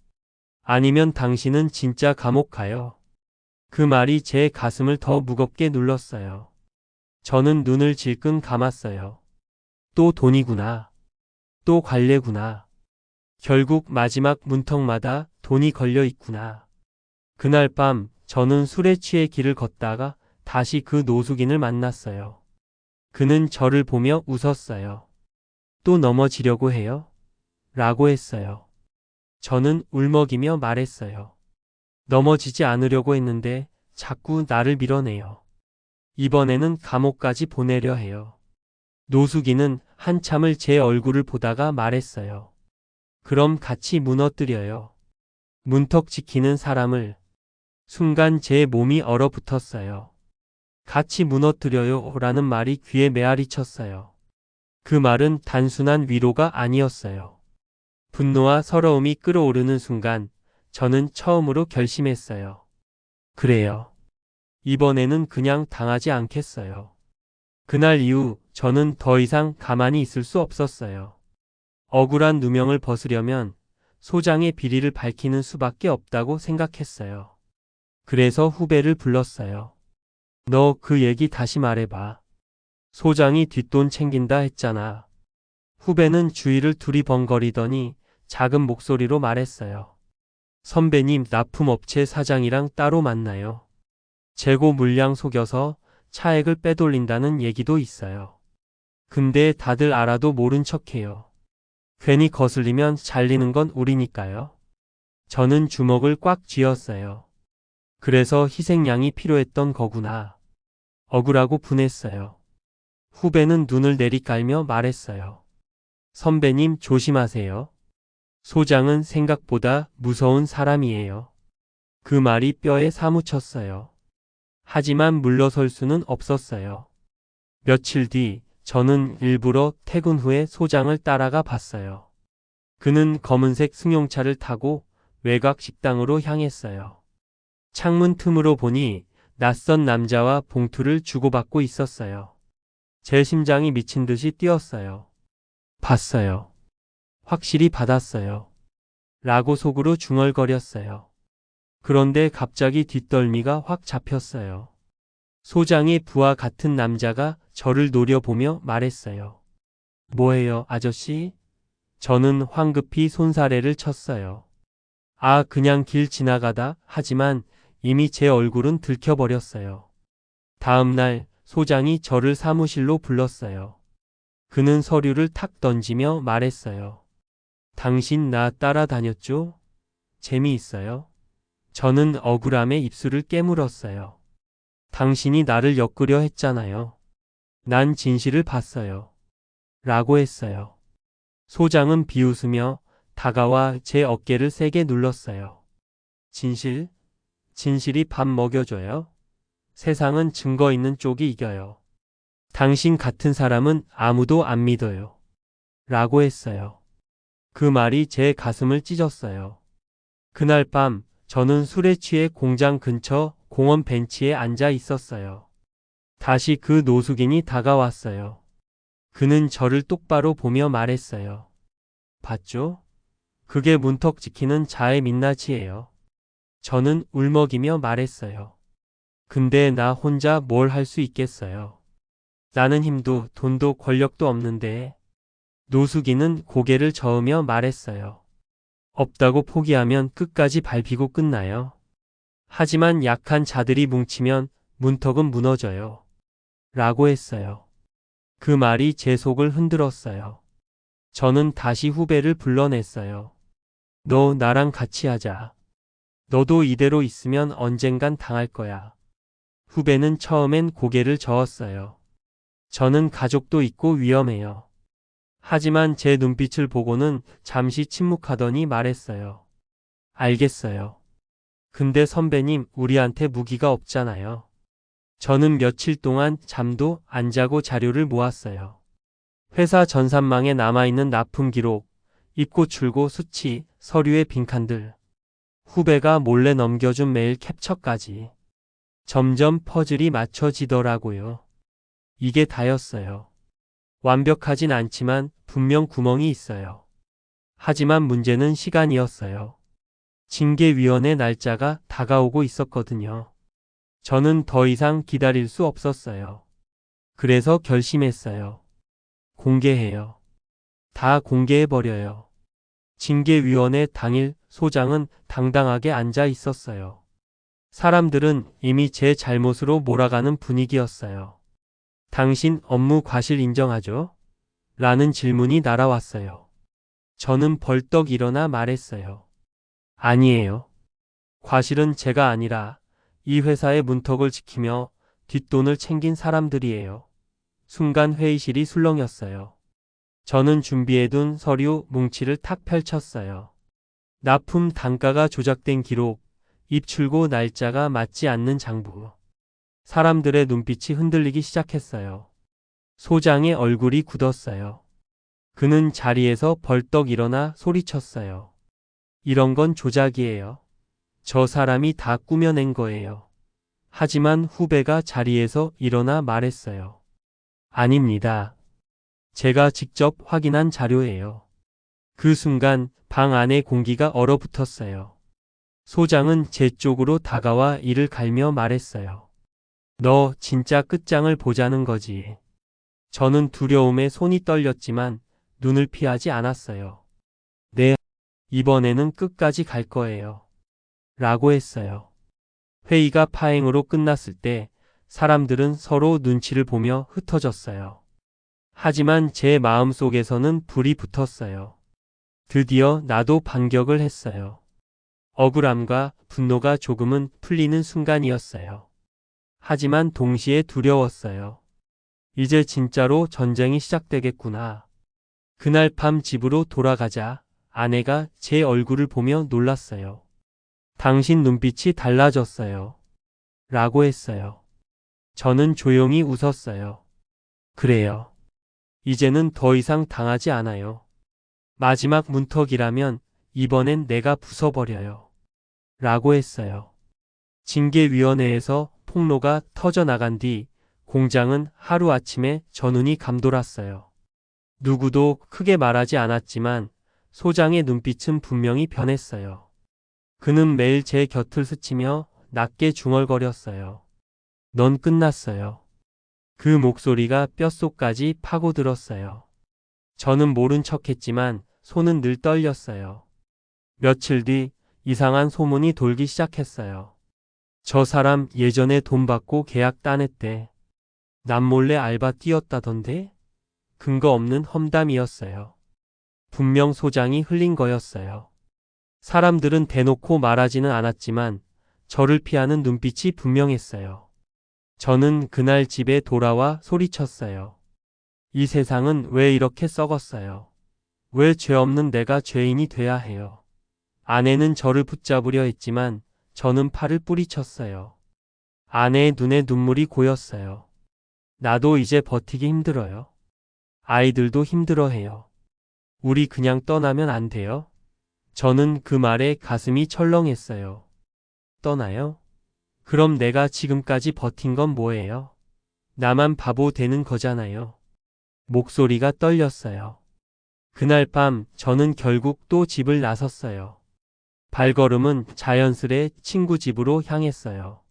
아니면 당신은 진짜 감옥 가요. 그 말이 제 가슴을 더 무겁게 눌렀어요. 저는 눈을 질끈 감았어요. 또 돈이구나. 또 관례구나. 결국 마지막 문턱마다 돈이 걸려 있구나. 그날 밤 저는 술에 취해 길을 걷다가 다시 그 노숙인을 만났어요. 그는 저를 보며 웃었어요. 또 넘어지려고 해요? 라고 했어요. 저는 울먹이며 말했어요. 넘어지지 않으려고 했는데 자꾸 나를 밀어내요. 이번에는 감옥까지 보내려 해요. 노숙인은 한참을 제 얼굴을 보다가 말했어요. 그럼 같이 무너뜨려요. 문턱 지키는 사람을. 순간 제 몸이 얼어붙었어요. 같이 무너뜨려요 라는 말이 귀에 메아리 쳤어요. 그 말은 단순한 위로가 아니었어요. 분노와 서러움이 끓어오르는 순간 저는 처음으로 결심했어요. 그래요. 이번에는 그냥 당하지 않겠어요. 그날 이후 저는 더 이상 가만히 있을 수 없었어요. 억울한 누명을 벗으려면 소장의 비리를 밝히는 수밖에 없다고 생각했어요. 그래서 후배를 불렀어요. 너 그 얘기 다시 말해봐. 소장이 뒷돈 챙긴다 했잖아. 후배는 주위를 두리번거리더니 작은 목소리로 말했어요. 선배님, 납품업체 사장이랑 따로 만나요. 재고 물량 속여서 차액을 빼돌린다는 얘기도 있어요. 근데 다들 알아도 모른 척해요. 괜히 거슬리면 잘리는 건 우리니까요. 저는 주먹을 꽉 쥐었어요. 그래서 희생양이 필요했던 거구나. 억울하고 분했어요. 후배는 눈을 내리깔며 말했어요. 선배님 조심하세요. 소장은 생각보다 무서운 사람이에요. 그 말이 뼈에 사무쳤어요. 하지만 물러설 수는 없었어요. 며칠 뒤 저는 일부러 퇴근 후에 소장을 따라가 봤어요. 그는 검은색 승용차를 타고 외곽 식당으로 향했어요. 창문 틈으로 보니 낯선 남자와 봉투를 주고받고 있었어요. 제 심장이 미친 듯이 뛰었어요. 봤어요. 확실히 받았어요. 라고 속으로 중얼거렸어요. 그런데 갑자기 뒷덜미가 확 잡혔어요. 소장의 부하 같은 남자가 저를 노려보며 말했어요. 뭐해요, 아저씨? 저는 황급히 손사래를 쳤어요. 아, 그냥 길 지나가다 하지만 이미 제 얼굴은 들켜버렸어요. 다음 날 소장이 저를 사무실로 불렀어요. 그는 서류를 탁 던지며 말했어요. 당신 나 따라다녔죠? 재미있어요? 저는 억울함에 입술을 깨물었어요. 당신이 나를 엮으려 했잖아요. 난 진실을 봤어요. 라고 했어요. 소장은 비웃으며 다가와 제 어깨를 세게 눌렀어요. 진실? 진실이 밥 먹여줘요? 세상은 증거 있는 쪽이 이겨요. 당신 같은 사람은 아무도 안 믿어요. 라고 했어요. 그 말이 제 가슴을 찢었어요. 그날 밤 저는 술에 취해 공장 근처 공원 벤치에 앉아 있었어요. 다시 그 노숙인이 다가왔어요. 그는 저를 똑바로 보며 말했어요. 봤죠? 그게 문턱 지키는 자의 민낯이에요. 저는 울먹이며 말했어요. 근데 나 혼자 뭘 할 수 있겠어요. 나는 힘도 돈도 권력도 없는데. 노숙인은 고개를 저으며 말했어요. 없다고 포기하면 끝까지 밟히고 끝나요. 하지만 약한 자들이 뭉치면 문턱은 무너져요. 라고 했어요. 그 말이 제 속을 흔들었어요. 저는 다시 후배를 불러냈어요. 너 나랑 같이 하자. 너도 이대로 있으면 언젠간 당할 거야. 후배는 처음엔 고개를 저었어요. 저는 가족도 있고 위험해요. 하지만 제 눈빛을 보고는 잠시 침묵하더니 말했어요. 알겠어요. 근데 선배님, 우리한테 무기가 없잖아요. 저는 며칠 동안 잠도 안 자고 자료를 모았어요. 회사 전산망에 남아있는 납품 기록, 입고 출고 수치, 서류의 빈칸들. 후배가 몰래 넘겨준 메일 캡처까지. 점점 퍼즐이 맞춰지더라고요. 이게 다였어요. 완벽하진 않지만 분명 구멍이 있어요. 하지만 문제는 시간이었어요. 징계위원회 날짜가 다가오고 있었거든요. 저는 더 이상 기다릴 수 없었어요. 그래서 결심했어요. 공개해요. 다 공개해버려요. 징계위원회 당일 소장은 당당하게 앉아 있었어요. 사람들은 이미 제 잘못으로 몰아가는 분위기였어요. 당신 업무 과실 인정하죠? 라는 질문이 날아왔어요. 저는 벌떡 일어나 말했어요. 아니에요. 과실은 제가 아니라 이 회사의 문턱을 지키며 뒷돈을 챙긴 사람들이에요. 순간 회의실이 술렁였어요. 저는 준비해둔 서류 뭉치를 탁 펼쳤어요. 납품 단가가 조작된 기록, 입출고 날짜가 맞지 않는 장부. 사람들의 눈빛이 흔들리기 시작했어요. 소장의 얼굴이 굳었어요. 그는 자리에서 벌떡 일어나 소리쳤어요. 이런 건 조작이에요. 저 사람이 다 꾸며낸 거예요. 하지만 후배가 자리에서 일어나 말했어요. 아닙니다. 제가 직접 확인한 자료예요. 그 순간 방 안의 공기가 얼어붙었어요. 소장은 제 쪽으로 다가와 이를 갈며 말했어요. 너 진짜 끝장을 보자는 거지. 저는 두려움에 손이 떨렸지만 눈을 피하지 않았어요. 네, 이번에는 끝까지 갈 거예요. 라고 했어요. 회의가 파행으로 끝났을 때 사람들은 서로 눈치를 보며 흩어졌어요. 하지만 제 마음속에서는 불이 붙었어요. 드디어 나도 반격을 했어요. 억울함과 분노가 조금은 풀리는 순간이었어요. 하지만 동시에 두려웠어요. 이제 진짜로 전쟁이 시작되겠구나. 그날 밤 집으로 돌아가자 아내가 제 얼굴을 보며 놀랐어요. 당신 눈빛이 달라졌어요. 라고 했어요. 저는 조용히 웃었어요. 그래요. 이제는 더 이상 당하지 않아요. 마지막 문턱이라면 이번엔 내가 부숴버려요. 라고 했어요. 징계위원회에서 폭로가 터져나간 뒤 공장은 하루아침에 전운이 감돌았어요. 누구도 크게 말하지 않았지만 소장의 눈빛은 분명히 변했어요. 그는 매일 제 곁을 스치며 낮게 중얼거렸어요. 넌 끝났어요. 그 목소리가 뼛속까지 파고들었어요. 저는 모른 척했지만 손은 늘 떨렸어요. 며칠 뒤 이상한 소문이 돌기 시작했어요. 저 사람 예전에 돈 받고 계약 따냈대. 남몰래 알바 뛰었다던데? 근거 없는 험담이었어요. 분명 소장이 흘린 거였어요. 사람들은 대놓고 말하지는 않았지만 저를 피하는 눈빛이 분명했어요. 저는 그날 집에 돌아와 소리쳤어요. 이 세상은 왜 이렇게 썩었어요? 왜 죄 없는 내가 죄인이 돼야 해요? 아내는 저를 붙잡으려 했지만 저는 팔을 뿌리쳤어요. 아내의 눈에 눈물이 고였어요. 나도 이제 버티기 힘들어요. 아이들도 힘들어해요. 우리 그냥 떠나면 안 돼요? 저는 그 말에 가슴이 철렁했어요. 떠나요? 그럼 내가 지금까지 버틴 건 뭐예요? 나만 바보 되는 거잖아요. 목소리가 떨렸어요. 그날 밤 저는 결국 또 집을 나섰어요. 발걸음은 자연스레 친구 집으로 향했어요.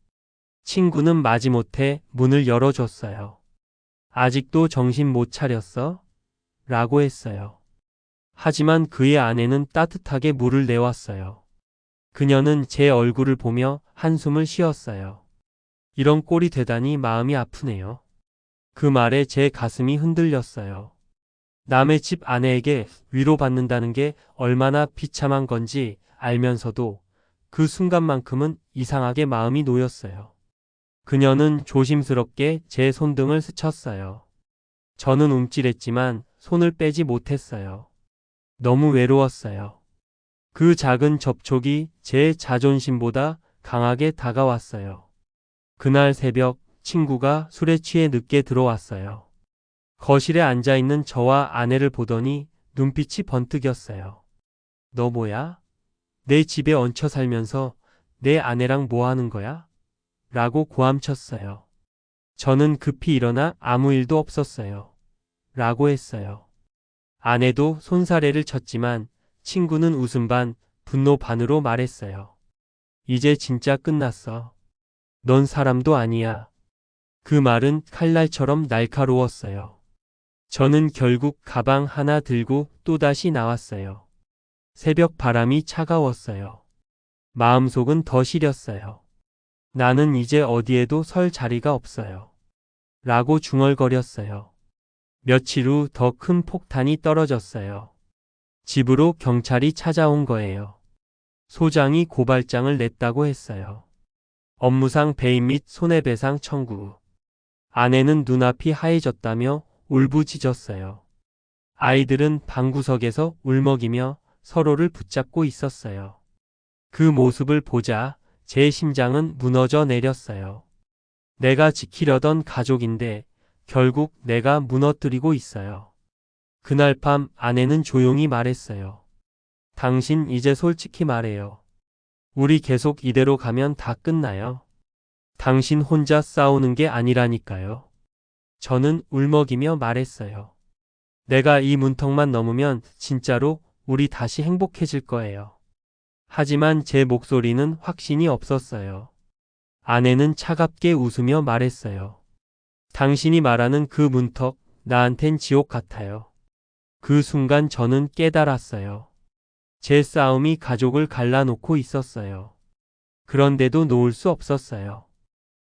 친구는 마지못해 문을 열어줬어요. 아직도 정신 못 차렸어? 라고 했어요. 하지만 그의 아내는 따뜻하게 물을 내왔어요. 그녀는 제 얼굴을 보며 한숨을 쉬었어요. 이런 꼴이 되다니 마음이 아프네요. 그 말에 제 가슴이 흔들렸어요. 남의 집 아내에게 위로받는다는 게 얼마나 비참한 건지 알면서도 그 순간만큼은 이상하게 마음이 놓였어요. 그녀는 조심스럽게 제 손등을 스쳤어요. 저는 움찔했지만 손을 빼지 못했어요. 너무 외로웠어요. 그 작은 접촉이 제 자존심보다 강하게 다가왔어요. 그날 새벽 친구가 술에 취해 늦게 들어왔어요. 거실에 앉아있는 저와 아내를 보더니 눈빛이 번뜩였어요. 너 뭐야? 내 집에 얹혀 살면서 내 아내랑 뭐 하는 거야? 라고 고함쳤어요. 저는 급히 일어나 아무 일도 없었어요. 라고 했어요. 아내도 손사래를 쳤지만 친구는 웃음 반, 분노 반으로 말했어요. 이제 진짜 끝났어. 넌 사람도 아니야. 그 말은 칼날처럼 날카로웠어요. 저는 결국 가방 하나 들고 또다시 나왔어요. 새벽 바람이 차가웠어요. 마음속은 더 시렸어요. 나는 이제 어디에도 설 자리가 없어요. 라고 중얼거렸어요. 며칠 후 더 큰 폭탄이 떨어졌어요. 집으로 경찰이 찾아온 거예요. 소장이 고발장을 냈다고 했어요. 업무상 배임 및 손해배상 청구. 아내는 눈앞이 하얘졌다며 울부짖었어요. 아이들은 방구석에서 울먹이며 서로를 붙잡고 있었어요. 그 모습을 보자 제 심장은 무너져 내렸어요. 내가 지키려던 가족인데 결국 내가 무너뜨리고 있어요. 그날 밤 아내는 조용히 말했어요. 당신 이제 솔직히 말해요. 우리 계속 이대로 가면 다 끝나요. 당신 혼자 싸우는 게 아니라니까요. 저는 울먹이며 말했어요. 내가 이 문턱만 넘으면 진짜로 우리 다시 행복해질 거예요. 하지만 제 목소리는 확신이 없었어요. 아내는 차갑게 웃으며 말했어요. 당신이 말하는 그 문턱, 나한텐 지옥 같아요. 그 순간 저는 깨달았어요. 제 싸움이 가족을 갈라놓고 있었어요. 그런데도 놓을 수 없었어요.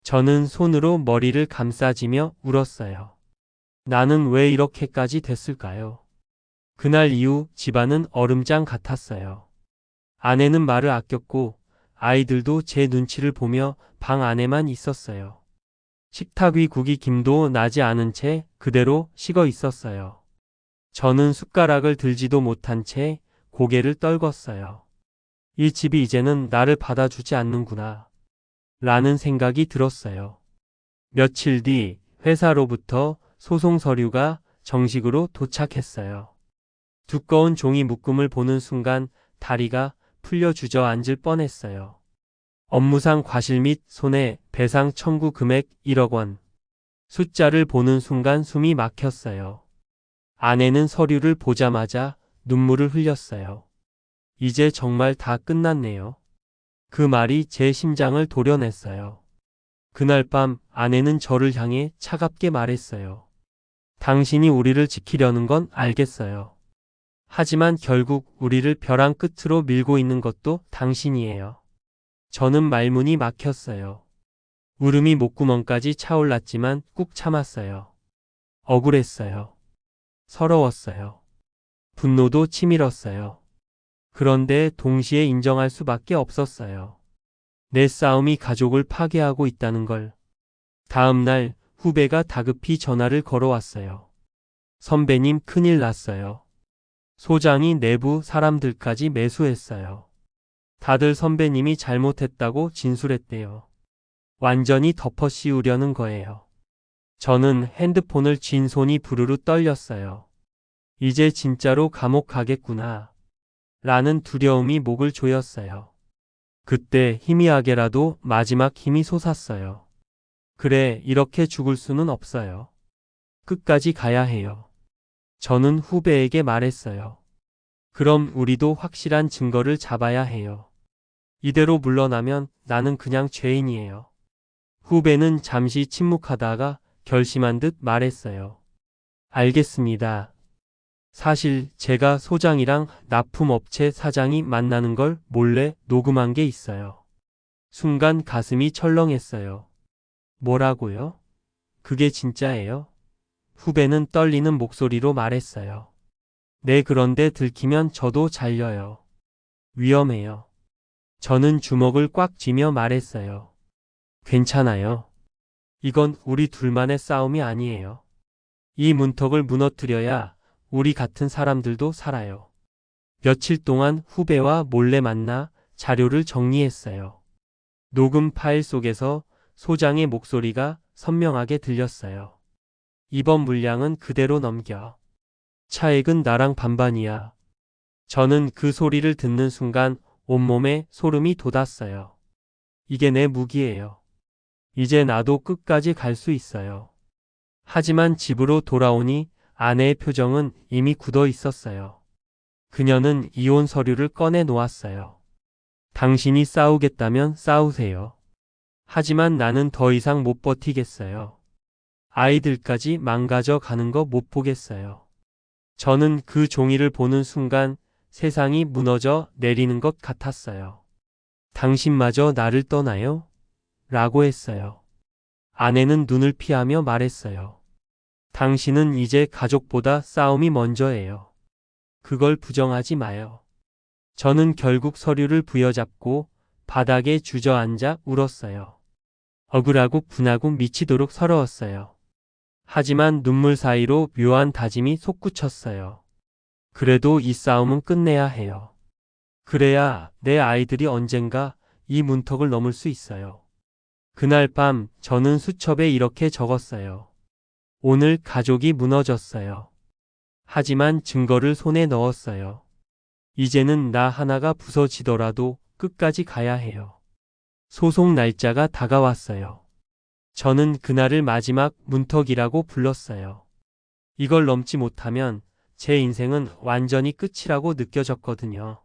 저는 손으로 머리를 감싸지며 울었어요. 나는 왜 이렇게까지 됐을까요? 그날 이후 집안은 얼음장 같았어요. 아내는 말을 아꼈고 아이들도 제 눈치를 보며 방 안에만 있었어요. 식탁 위 국이 김도 나지 않은 채 그대로 식어 있었어요. 저는 숟가락을 들지도 못한 채 고개를 떨궜어요. 이 집이 이제는 나를 받아주지 않는구나 라는 생각이 들었어요. 며칠 뒤 회사로부터 소송 서류가 정식으로 도착했어요. 두꺼운 종이 묶음을 보는 순간 다리가 풀려 주저앉을 뻔했어요. 업무상 과실 및 손해 배상 청구 금액 1억 원. 숫자를 보는 순간 숨이 막혔어요. 아내는 서류를 보자마자 눈물을 흘렸어요. 이제 정말 다 끝났네요. 그 말이 제 심장을 도려냈어요. 그날 밤 아내는 저를 향해 차갑게 말했어요. 당신이 우리를 지키려는 건 알겠어요. 하지만 결국 우리를 벼랑 끝으로 밀고 있는 것도 당신이에요. 저는 말문이 막혔어요. 울음이 목구멍까지 차올랐지만 꾹 참았어요. 억울했어요. 서러웠어요. 분노도 치밀었어요. 그런데 동시에 인정할 수밖에 없었어요. 내 싸움이 가족을 파괴하고 있다는 걸. 다음 날 후배가 다급히 전화를 걸어왔어요. 선배님, 큰일 났어요. 소장이 내부 사람들까지 매수했어요. 다들 선배님이 잘못했다고 진술했대요. 완전히 덮어씌우려는 거예요. 저는 핸드폰을 쥔 손이 부르르 떨렸어요. 이제 진짜로 감옥 가겠구나 라는 두려움이 목을 조였어요. 그때 희미하게라도 마지막 힘이 솟았어요. 그래, 이렇게 죽을 수는 없어요. 끝까지 가야 해요. 저는 후배에게 말했어요. 그럼 우리도 확실한 증거를 잡아야 해요. 이대로 물러나면 나는 그냥 죄인이에요. 후배는 잠시 침묵하다가 결심한 듯 말했어요. 알겠습니다. 사실 제가 소장이랑 납품업체 사장이 만나는 걸 몰래 녹음한 게 있어요. 순간 가슴이 철렁했어요. 뭐라고요? 그게 진짜예요? 후배는 떨리는 목소리로 말했어요. 네, 그런데 들키면 저도 잘려요. 위험해요. 저는 주먹을 꽉 쥐며 말했어요. 괜찮아요. 이건 우리 둘만의 싸움이 아니에요. 이 문턱을 무너뜨려야 우리 같은 사람들도 살아요. 며칠 동안 후배와 몰래 만나 자료를 정리했어요. 녹음 파일 속에서 소장의 목소리가 선명하게 들렸어요. 이번 물량은 그대로 넘겨. 차액은 나랑 반반이야. 저는 그 소리를 듣는 순간 온몸에 소름이 돋았어요. 이게 내 무기예요. 이제 나도 끝까지 갈 수 있어요. 하지만 집으로 돌아오니 아내의 표정은 이미 굳어 있었어요. 그녀는 이혼 서류를 꺼내 놓았어요. 당신이 싸우겠다면 싸우세요. 하지만 나는 더 이상 못 버티겠어요. 아이들까지 망가져 가는 거 못 보겠어요. 저는 그 종이를 보는 순간 세상이 무너져 내리는 것 같았어요. 당신마저 나를 떠나요? 라고 했어요. 아내는 눈을 피하며 말했어요. 당신은 이제 가족보다 싸움이 먼저예요. 그걸 부정하지 마요. 저는 결국 서류를 부여잡고 바닥에 주저앉아 울었어요. 억울하고 분하고 미치도록 서러웠어요. 하지만 눈물 사이로 묘한 다짐이 솟구쳤어요. 그래도 이 싸움은 끝내야 해요. 그래야 내 아이들이 언젠가 이 문턱을 넘을 수 있어요. 그날 밤 저는 수첩에 이렇게 적었어요. 오늘 가족이 무너졌어요. 하지만 증거를 손에 넣었어요. 이제는 나 하나가 부서지더라도 끝까지 가야 해요. 소송 날짜가 다가왔어요. 저는 그날을 마지막 문턱이라고 불렀어요. 이걸 넘지 못하면 제 인생은 완전히 끝이라고 느껴졌거든요.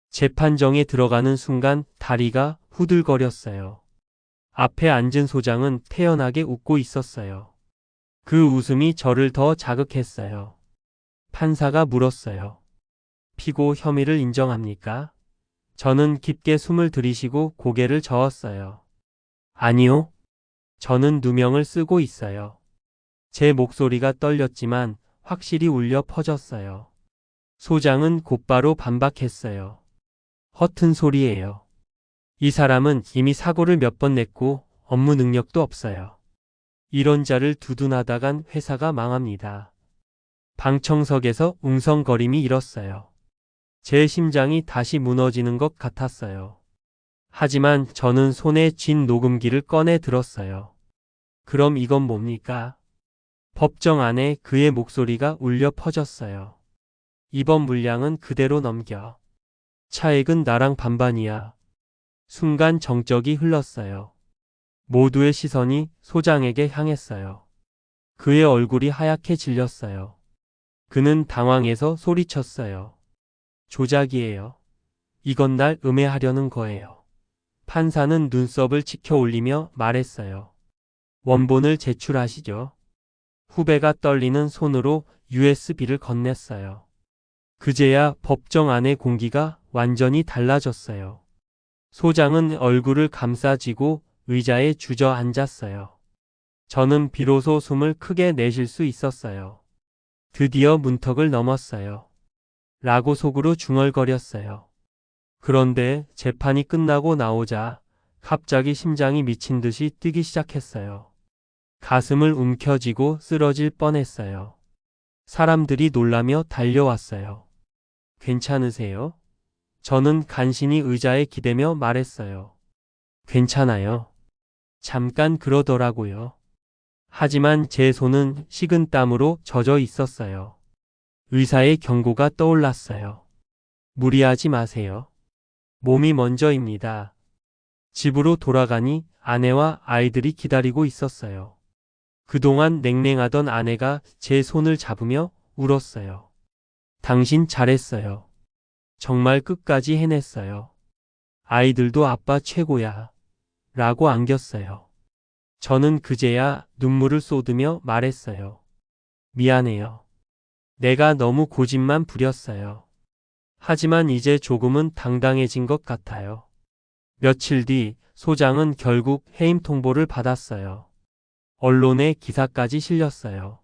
재판정에 들어가는 순간 다리가 후들거렸어요. 앞에 앉은 소장은 태연하게 웃고 있었어요. 그 웃음이 저를 더 자극했어요. 판사가 물었어요. 피고 혐의를 인정합니까? 저는 깊게 숨을 들이쉬고 고개를 저었어요. 아니요. 저는 누명을 쓰고 있어요. 제 목소리가 떨렸지만 확실히 울려 퍼졌어요. 소장은 곧바로 반박했어요. 허튼 소리예요. 이 사람은 이미 사고를 몇 번 냈고 업무 능력도 없어요. 이런 자를 두둔하다간 회사가 망합니다. 방청석에서 웅성거림이 일었어요. 제 심장이 다시 무너지는 것 같았어요. 하지만 저는 손에 쥔 녹음기를 꺼내 들었어요. 그럼 이건 뭡니까? 법정 안에 그의 목소리가 울려 퍼졌어요. 이번 물량은 그대로 넘겨. 차액은 나랑 반반이야. 순간 정적이 흘렀어요. 모두의 시선이 소장에게 향했어요. 그의 얼굴이 하얗게 질렸어요. 그는 당황해서 소리쳤어요. 조작이에요. 이건 날 음해하려는 거예요. 판사는 눈썹을 치켜 올리며 말했어요. 원본을 제출하시죠. 후배가 떨리는 손으로 USB를 건넸어요. 그제야 법정 안의 공기가 완전히 달라졌어요. 소장은 얼굴을 감싸쥐고 의자에 주저앉았어요. 저는 비로소 숨을 크게 내쉴 수 있었어요. 드디어 문턱을 넘었어요. 라고 속으로 중얼거렸어요. 그런데 재판이 끝나고 나오자 갑자기 심장이 미친 듯이 뛰기 시작했어요. 가슴을 움켜쥐고 쓰러질 뻔했어요. 사람들이 놀라며 달려왔어요. 괜찮으세요? 저는 간신히 의자에 기대며 말했어요. 괜찮아요. 잠깐 그러더라고요. 하지만 제 손은 식은 땀으로 젖어 있었어요. 의사의 경고가 떠올랐어요. 무리하지 마세요. 몸이 먼저입니다. 집으로 돌아가니 아내와 아이들이 기다리고 있었어요. 그동안 냉랭하던 아내가 제 손을 잡으며 울었어요. 당신 잘했어요. 정말 끝까지 해냈어요. 아이들도 아빠 최고야. 라고 안겼어요. 저는 그제야 눈물을 쏟으며 말했어요. 미안해요. 내가 너무 고집만 부렸어요. 하지만 이제 조금은 당당해진 것 같아요. 며칠 뒤 소장은 결국 해임 통보를 받았어요. 언론에 기사까지 실렸어요.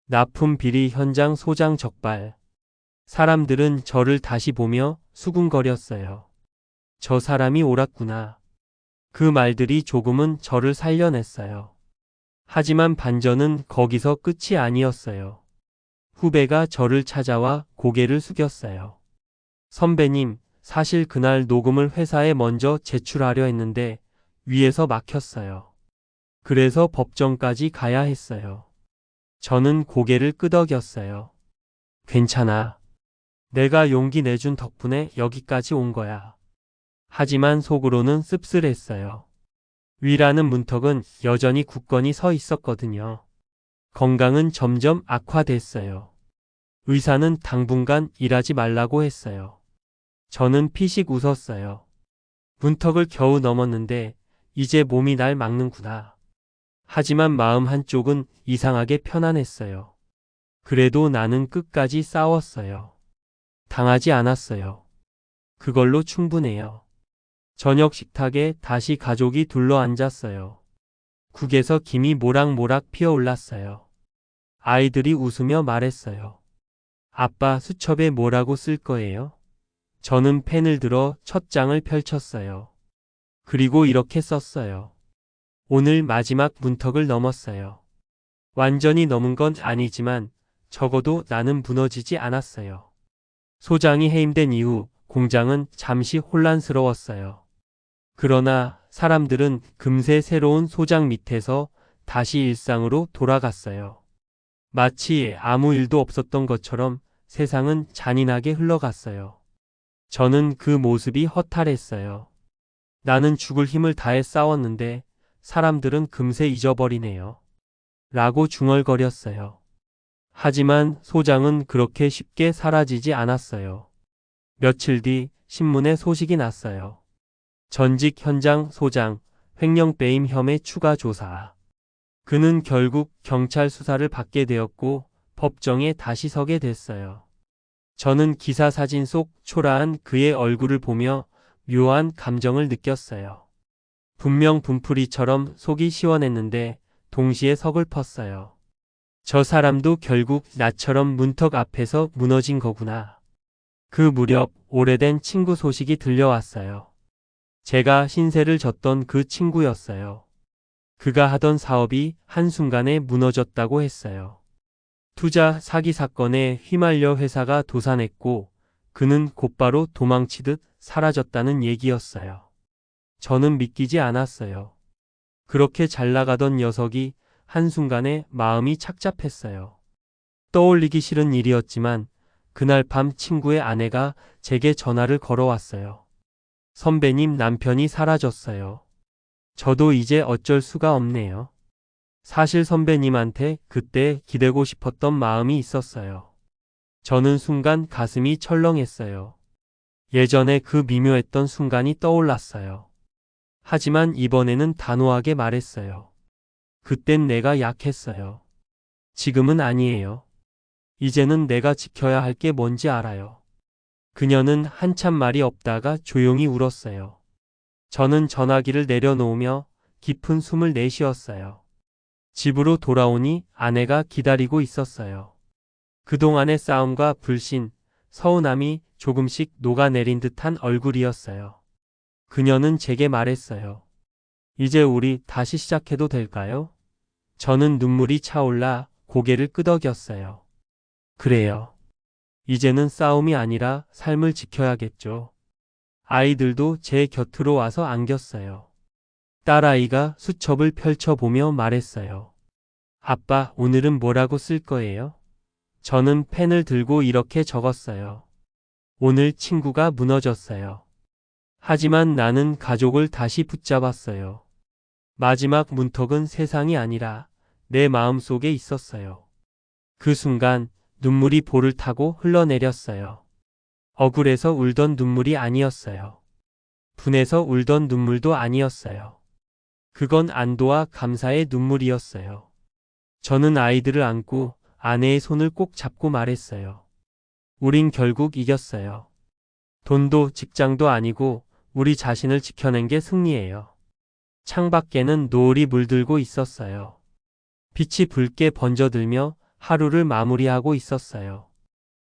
납품 비리 현장 소장 적발. 사람들은 저를 다시 보며 수군거렸어요. 저 사람이 옳았구나. 그 말들이 조금은 저를 살려냈어요. 하지만 반전은 거기서 끝이 아니었어요. 후배가 저를 찾아와 고개를 숙였어요. 선배님, 사실 그날 녹음을 회사에 먼저 제출하려 했는데 위에서 막혔어요. 그래서 법정까지 가야 했어요. 저는 고개를 끄덕였어요. 괜찮아. 내가 용기 내준 덕분에 여기까지 온 거야. 하지만 속으로는 씁쓸했어요. 위라는 문턱은 여전히 굳건히 서 있었거든요. 건강은 점점 악화됐어요. 의사는 당분간 일하지 말라고 했어요. 저는 피식 웃었어요. 문턱을 겨우 넘었는데 이제 몸이 날 막는구나. 하지만 마음 한쪽은 이상하게 편안했어요. 그래도 나는 끝까지 싸웠어요. 당하지 않았어요. 그걸로 충분해요. 저녁 식탁에 다시 가족이 둘러앉았어요. 국에서 김이 모락모락 피어올랐어요. 아이들이 웃으며 말했어요. 아빠 수첩에 뭐라고 쓸 거예요? 저는 펜을 들어 첫 장을 펼쳤어요. 그리고 이렇게 썼어요. 오늘 마지막 문턱을 넘었어요. 완전히 넘은 건 아니지만 적어도 나는 무너지지 않았어요. 소장이 해임된 이후 공장은 잠시 혼란스러웠어요. 그러나 사람들은 금세 새로운 소장 밑에서 다시 일상으로 돌아갔어요. 마치 아무 일도 없었던 것처럼 세상은 잔인하게 흘러갔어요. 저는 그 모습이 허탈했어요. 나는 죽을 힘을 다해 싸웠는데 사람들은 금세 잊어버리네요. 라고 중얼거렸어요. 하지만 소장은 그렇게 쉽게 사라지지 않았어요. 며칠 뒤 신문에 소식이 났어요. 전직 현장 소장, 횡령배임 혐의 추가 조사. 그는 결국 경찰 수사를 받게 되었고 법정에 다시 서게 됐어요. 저는 기사 사진 속 초라한 그의 얼굴을 보며 묘한 감정을 느꼈어요. 분명 분풀이처럼 속이 시원했는데 동시에 서글펐어요. 저 사람도 결국 나처럼 문턱 앞에서 무너진 거구나. 그 무렵 오래된 친구 소식이 들려왔어요. 제가 신세를 졌던 그 친구였어요. 그가 하던 사업이 한순간에 무너졌다고 했어요. 투자 사기 사건에 휘말려 회사가 도산했고 그는 곧바로 도망치듯 사라졌다는 얘기였어요. 저는 믿기지 않았어요. 그렇게 잘 나가던 녀석이 한순간에 마음이 착잡했어요. 떠올리기 싫은 일이었지만 그날 밤 친구의 아내가 제게 전화를 걸어왔어요. 선배님, 남편이 사라졌어요. 저도 이제 어쩔 수가 없네요. 사실 선배님한테 그때 기대고 싶었던 마음이 있었어요. 저는 순간 가슴이 철렁했어요. 예전에 그 미묘했던 순간이 떠올랐어요. 하지만 이번에는 단호하게 말했어요. 그땐 내가 약했어요. 지금은 아니에요. 이제는 내가 지켜야 할 게 뭔지 알아요. 그녀는 한참 말이 없다가 조용히 울었어요. 저는 전화기를 내려놓으며 깊은 숨을 내쉬었어요. 집으로 돌아오니 아내가 기다리고 있었어요. 그동안의 싸움과 불신, 서운함이 조금씩 녹아내린 듯한 얼굴이었어요. 그녀는 제게 말했어요. 이제 우리 다시 시작해도 될까요? 저는 눈물이 차올라 고개를 끄덕였어요. 그래요. 이제는 싸움이 아니라 삶을 지켜야겠죠. 아이들도 제 곁으로 와서 안겼어요. 딸아이가 수첩을 펼쳐보며 말했어요. 아빠, 오늘은 뭐라고 쓸 거예요? 저는 펜을 들고 이렇게 적었어요. 오늘 친구가 무너졌어요. 하지만 나는 가족을 다시 붙잡았어요. 마지막 문턱은 세상이 아니라 내 마음속에 있었어요. 그 순간 눈물이 볼을 타고 흘러내렸어요. 억울해서 울던 눈물이 아니었어요. 분해서 울던 눈물도 아니었어요. 그건 안도와 감사의 눈물이었어요. 저는 아이들을 안고 아내의 손을 꼭 잡고 말했어요. 우린 결국 이겼어요. 돈도 직장도 아니고 우리 자신을 지켜낸 게 승리예요. 창밖에는 노을이 물들고 있었어요. 빛이 붉게 번져들며 하루를 마무리하고 있었어요.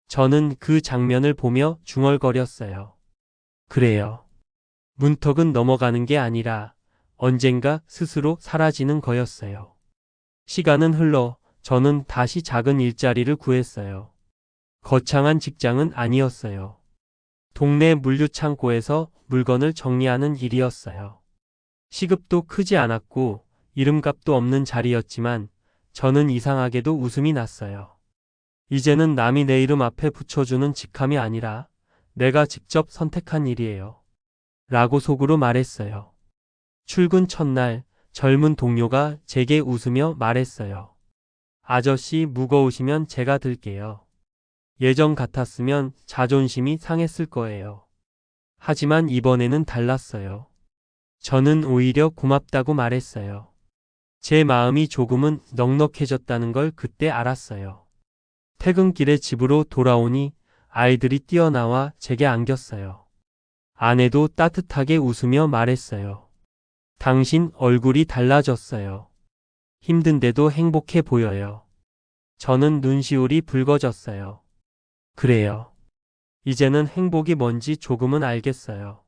저는 그 장면을 보며 중얼거렸어요. 그래요. 문턱은 넘어가는 게 아니라 언젠가 스스로 사라지는 거였어요. 시간은 흘러 저는 다시 작은 일자리를 구했어요. 거창한 직장은 아니었어요. 동네 물류창고에서 물건을 정리하는 일이었어요. 시급도 크지 않았고 이름값도 없는 자리였지만 저는 이상하게도 웃음이 났어요. 이제는 남이 내 이름 앞에 붙여주는 직함이 아니라 내가 직접 선택한 일이에요. 라고 속으로 말했어요. 출근 첫날 젊은 동료가 제게 웃으며 말했어요. 아저씨, 무거우시면 제가 들게요. 예전 같았으면 자존심이 상했을 거예요. 하지만 이번에는 달랐어요. 저는 오히려 고맙다고 말했어요. 제 마음이 조금은 넉넉해졌다는 걸 그때 알았어요. 퇴근길에 집으로 돌아오니 아이들이 뛰어나와 제게 안겼어요. 아내도 따뜻하게 웃으며 말했어요. 당신 얼굴이 달라졌어요. 힘든데도 행복해 보여요. 저는 눈시울이 붉어졌어요. 그래요. 이제는 행복이 뭔지 조금은 알겠어요.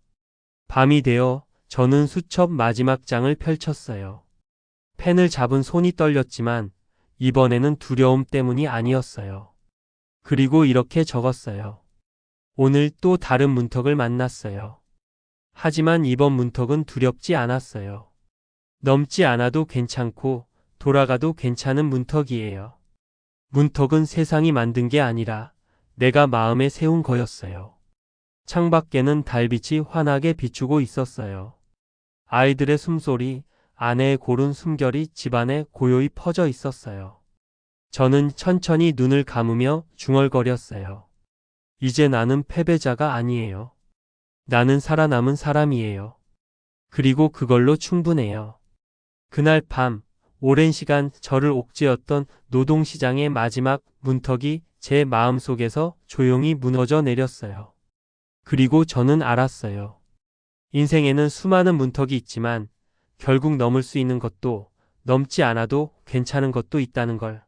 밤이 되어 저는 수첩 마지막 장을 펼쳤어요. 펜을 잡은 손이 떨렸지만 이번에는 두려움 때문이 아니었어요. 그리고 이렇게 적었어요. 오늘 또 다른 문턱을 만났어요. 하지만 이번 문턱은 두렵지 않았어요. 넘지 않아도 괜찮고 돌아가도 괜찮은 문턱이에요. 문턱은 세상이 만든 게 아니라 내가 마음에 세운 거였어요. 창밖에는 달빛이 환하게 비추고 있었어요. 아이들의 숨소리, 아내의 고른 숨결이 집안에 고요히 퍼져 있었어요. 저는 천천히 눈을 감으며 중얼거렸어요. 이제 나는 패배자가 아니에요. 나는 살아남은 사람이에요. 그리고 그걸로 충분해요. 그날 밤, 오랜 시간 저를 옥죄었던 노동시장의 마지막 문턱이 제 마음속에서 조용히 무너져 내렸어요. 그리고 저는 알았어요. 인생에는 수많은 문턱이 있지만 결국 넘을 수 있는 것도 넘지 않아도 괜찮은 것도 있다는 걸.